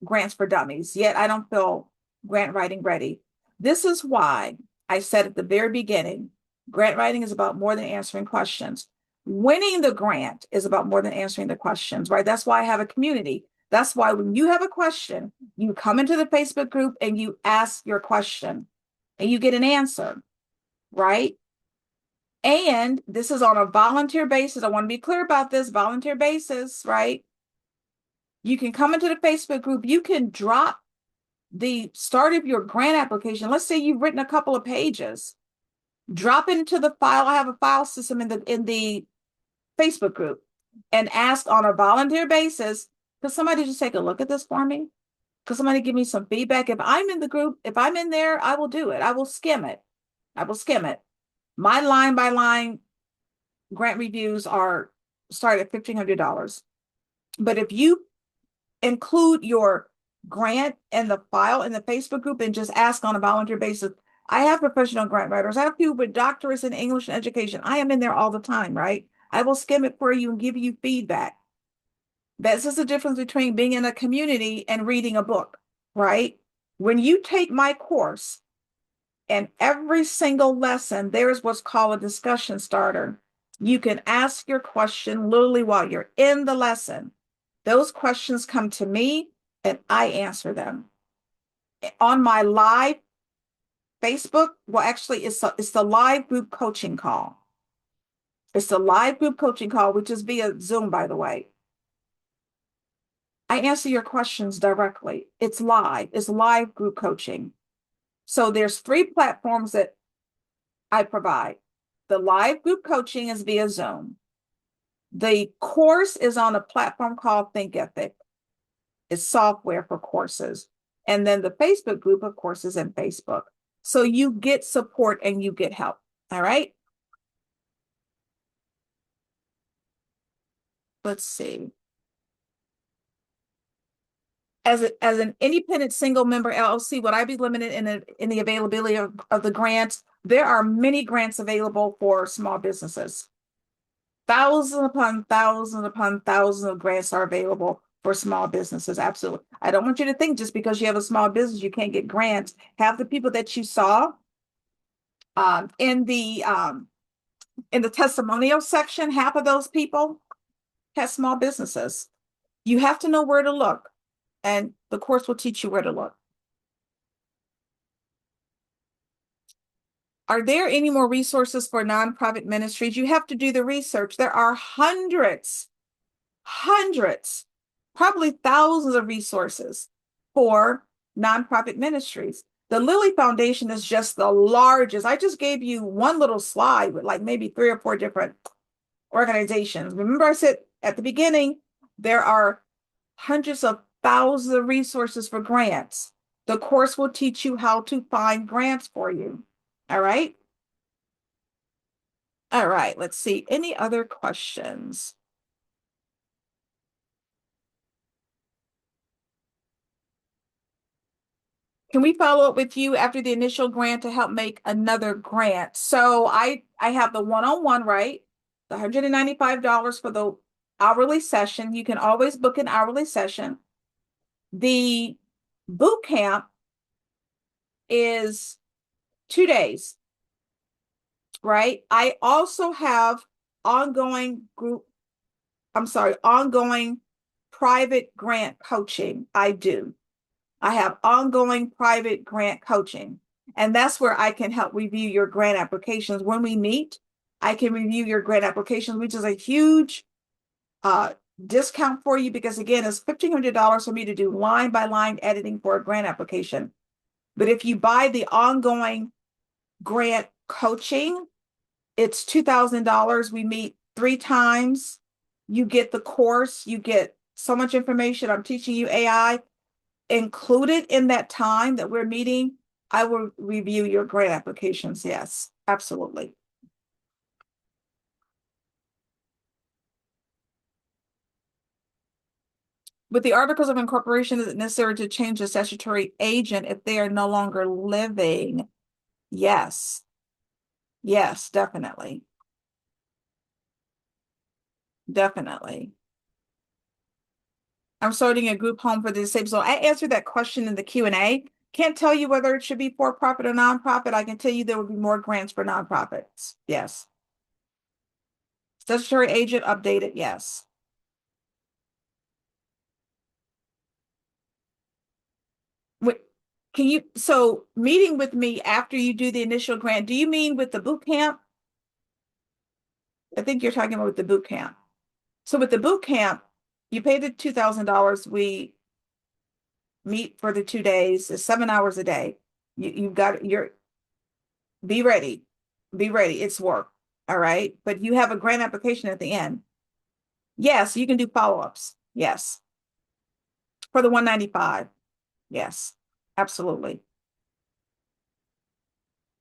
Grants for Dummies. Yet I don't feel grant writing ready. This is why I said at the very beginning, grant writing is about more than answering questions. Winning the grant is about more than answering the questions, right? That's why I have a community. That's why when you have a question, you come into the Facebook group and you ask your question and you get an answer, right? And this is on a volunteer basis. I want to be clear about this volunteer basis, right? You can come into the Facebook group. You can drop the start of your grant application. Let's say you've written a couple of pages. Drop it into the file. I have a file system in the Facebook group and ask on a volunteer basis, could somebody just take a look at this for me? Could somebody give me some feedback? If I'm in the group, if I'm in there, I will do it. I will skim it. I will skim it. My line by line grant reviews are start at $1,500. But if you include your grant in the file in the Facebook group and just ask on a volunteer basis, I have professional grant writers. I have people with doctorates in English and education. I am in there all the time, right? I will skim it for you and give you feedback. That's just the difference between being in a community and reading a book, right? When you take my course, and every single lesson, there's what's called a discussion starter. You can ask your question literally while you're in the lesson. Those questions come to me and I answer them. On my live Facebook, well, actually, it's the live group coaching call. It's the live group coaching call, which is via Zoom, by the way. I answer your questions directly. It's live group coaching. So there's 3 platforms that I provide. The live group coaching is via Zoom. The course is on a platform called ThinkEpic. It's software for courses. And then the Facebook group, of course, is in Facebook. So you get support and you get help. All right. Let's see. As an independent single member LLC, would I be limited in the availability of the grants? There are many grants available for small businesses. Thousands upon thousands of grants are available for small businesses. Absolutely. I don't want you to think just because you have a small business, you can't get grants. Half the people that you saw um, in the um, in the testimonial section, half of those people have small businesses. You have to know where to look, and the course will teach you where to look. Are there any more resources for nonprofit ministries? You have to do the research. There are hundreds, probably thousands of resources for nonprofit ministries. The Lilly Foundation is just the largest. I just gave you one little slide with like maybe 3 or 4 different organizations. Remember, I said at the beginning, there are hundreds of thousands of resources for grants. The course will teach you how to find grants for you. All right. All right. Let's see. Any other questions? Can we follow up with you after the initial grant to help make another grant? So I have the one-on-one, right? The $195 for the hourly session. You can always book an hourly session. The boot camp is 2 days, right? I also have ongoing group, ongoing private grant coaching. I do. I have ongoing private grant coaching. And that's where I can help review your grant applications. When we meet, I can review your grant applications, which is a huge uh, discount for you because, again, it's $1,500 for me to do line by line editing for a grant application. But if you buy the ongoing grant coaching, it's $2,000. We meet 3 times. You get the course, you get so much information. I'm teaching you AI. Included in that time that we're meeting, I will review your grant applications. Yes, absolutely. With the articles of incorporation, is it necessary to change the statutory agent if they are no longer living? Yes. Yes, definitely. Definitely. I'm starting a group home for the disabled. So I answered that question in the Q&A. Can't tell you whether it should be for profit or nonprofit. I can tell you there will be more grants for nonprofits. Yes. Statutory agent updated. Yes. Wait, can you, so meeting with me after you do the initial grant, do you mean with the boot camp? I think you're talking about with the boot camp. So with the boot camp, you pay the $2,000. We meet for the 2 days. It's 7 hours a day. You've got your, be ready. Be ready. It's work. All right. But you have a grant application at the end. Yes, you can do follow-ups. Yes. For the 195. Yes, absolutely.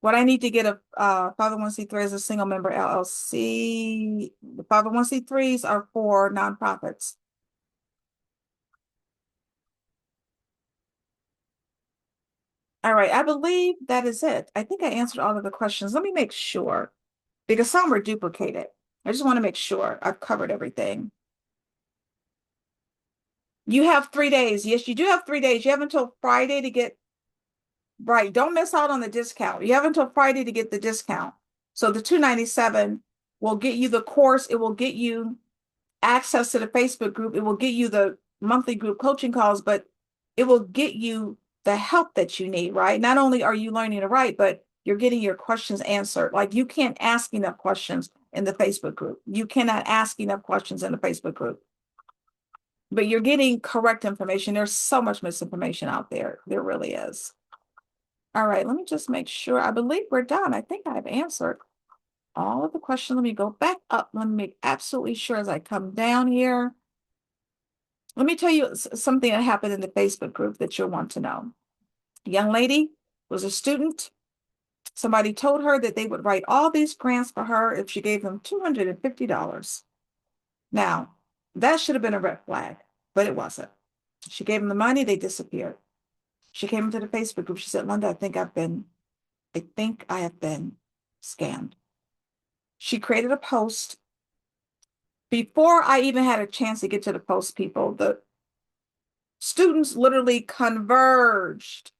What I need to get a 501c3 as a single member LLC. The 501c3s are for nonprofits. All right, I believe that is it. I think I answered all of the questions. Let me make sure because some were duplicated. I just want to make sure I've covered everything. You have 3 days. Yes, you do have 3 days. You have until Friday to get, right. Don't miss out on the discount. You have until Friday to get the discount. So the 297 will get you the course. It will get you access to the Facebook group. It will get you the monthly group coaching calls, but it will get you the help that you need, right? Not only are you learning to write, but you're getting your questions answered. Like you can't ask enough questions in the Facebook group. You cannot ask enough questions in the Facebook group. But you're getting correct information. There's so much misinformation out there. There really is. All right, let me just make sure. I believe we're done. I think I've answered all of the questions. Let me go back up. Let me make absolutely sure as I come down here. Let me tell you something that happened in the Facebook group that you'll want to know. A young lady was a student. Somebody told her that they would write all these grants for her if she gave them $250. Now, that should have been a red flag, but it wasn't. She gave them the money, they disappeared. She came into the Facebook group. She said, Linda, I think I have been scammed. She created a post. Before I even had a chance to get to the post, people, the students literally converged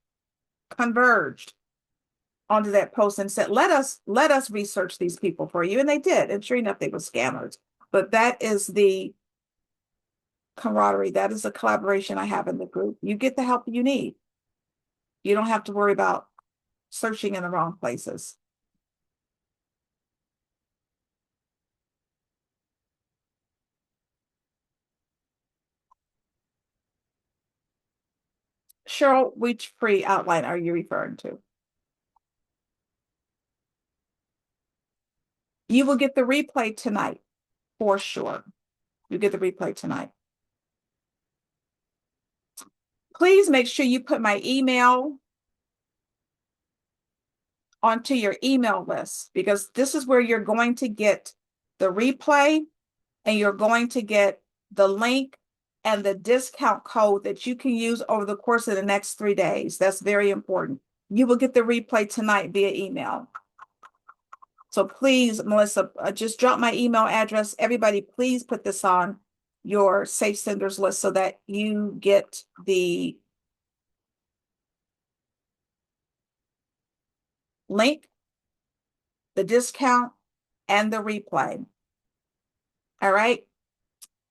onto that post and said, let us research these people for you. And they did. And sure enough, they were scammers. But that is the camaraderie. That is the collaboration I have in the group. You get the help you need. You don't have to worry about searching in the wrong places. Cheryl, which free outline are you referring to? You will get the replay tonight, for sure. You get the replay tonight. Please make sure you put my email onto your email list, because this is where you're going to get the replay and you're going to get the link and the discount code that you can use over the course of the next 3 days. That's very important. You will get the replay tonight via email. So please, Melissa, just drop my email address. Everybody, please put this on your safe senders list so that you get the link, the discount, and the replay. All right.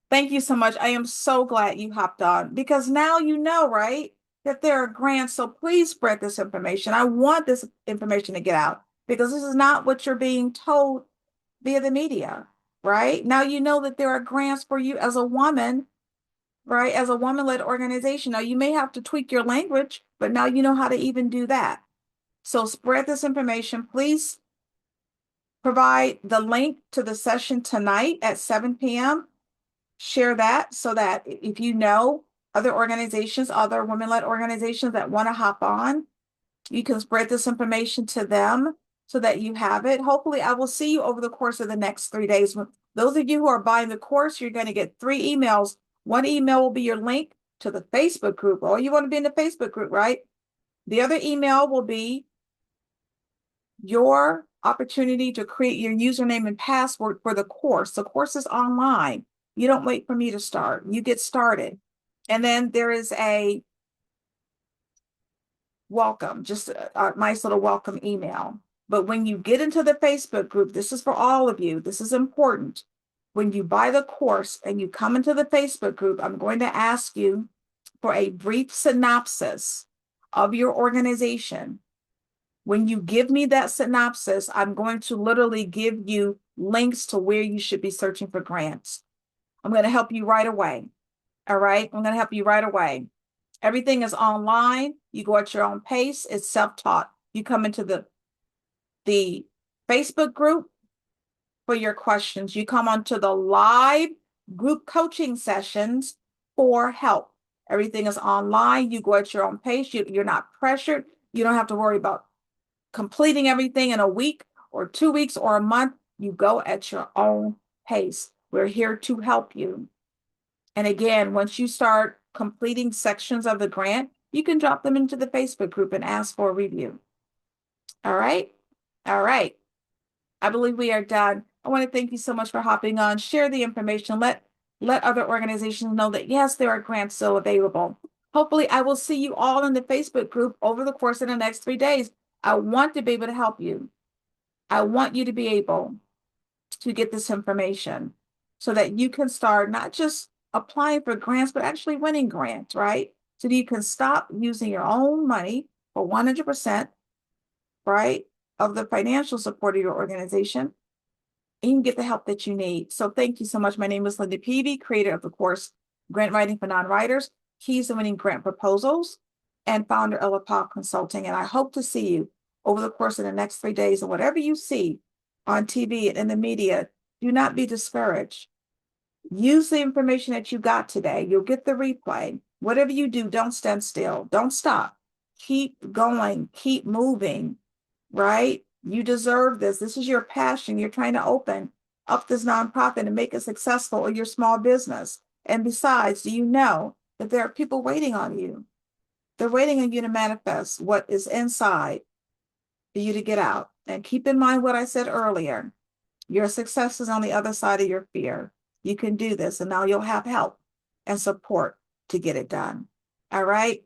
Thank you so much. I am so glad you hopped on, because now you know, right, that there are grants. So please spread this information. I want this information to get out, because this is not what you're being told via the media, right? Now you know that there are grants for you as a woman, right? As a woman-led organization. Now you may have to tweak your language, but now you know how to even do that. So spread this information. Please provide the link to the session tonight at 7 p.m. Share that so that if you know other organizations, other women-led organizations that want to hop on, you can spread this information to them so that you have it. Hopefully, I will see you over the course of the next 3 days. Those of you who are buying the course, you're going to get 3 emails. One email will be your link to the Facebook group. Oh, you want to be in the Facebook group, right? The other email will be your opportunity to create your username and password for the course. The course is online. You don't wait for me to start. You get started. And then there is a welcome, just a nice little welcome email. But when you get into the Facebook group, this is for all of you. This is important. When you buy the course and you come into the Facebook group, I'm going to ask you for a brief synopsis of your organization. When you give me that synopsis, I'm going to literally give you links to where you should be searching for grants. I'm going to help you right away. All right. I'm going to help you right away. Everything is online. You go at your own pace. It's self-taught. You come into the Facebook group for your questions. You come onto the live group coaching sessions for help. Everything is online. You go at your own pace. You're not pressured. You don't have to worry about completing everything in a week or 2 weeks or a month. You go at your own pace. We're here to help you. And again, once you start completing sections of the grant, you can drop them into the Facebook group and ask for a review. All right. All right. I believe we are done. I want to thank you so much for hopping on. Share the information. Let other organizations know that, yes, there are grants still available. Hopefully, I will see you all in the Facebook group over the course of the next 3 days. I want to be able to help you. I want you to be able to get this information so that you can start not just applying for grants, but actually winning grants, right? So that you can stop using your own money for 100%, right, of the financial support of your organization, and you can get the help that you need. So thank you so much. My name is Linda Peavy, creator of the course Grant Writing for Non-Writers, Keys to Winning Grant Proposals, and founder of LaPav Consulting. And I hope to see you over the course of the next 3 days. And whatever you see on TV and in the media, do not be discouraged. Use the information that you got today. You'll get the replay. Whatever you do, don't stand still. Don't stop. Keep going. Keep moving, right? You deserve this. This is your passion. You're trying to open up this nonprofit and make it successful in your small business. And besides, do you know that there are people waiting on you? They're waiting on you to manifest what is inside for you to get out. And keep in mind what I said earlier. Your success is on the other side of your fear. You can do this, and now you'll have help and support to get it done. All right?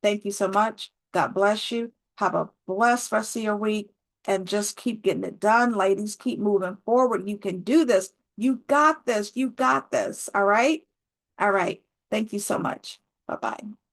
Thank you so much. God bless you. Have a blessed rest of your week, and just keep getting it done, ladies. Keep moving forward. You can do this. You got this. You got this. All right? All right. Thank you so much. Bye-bye.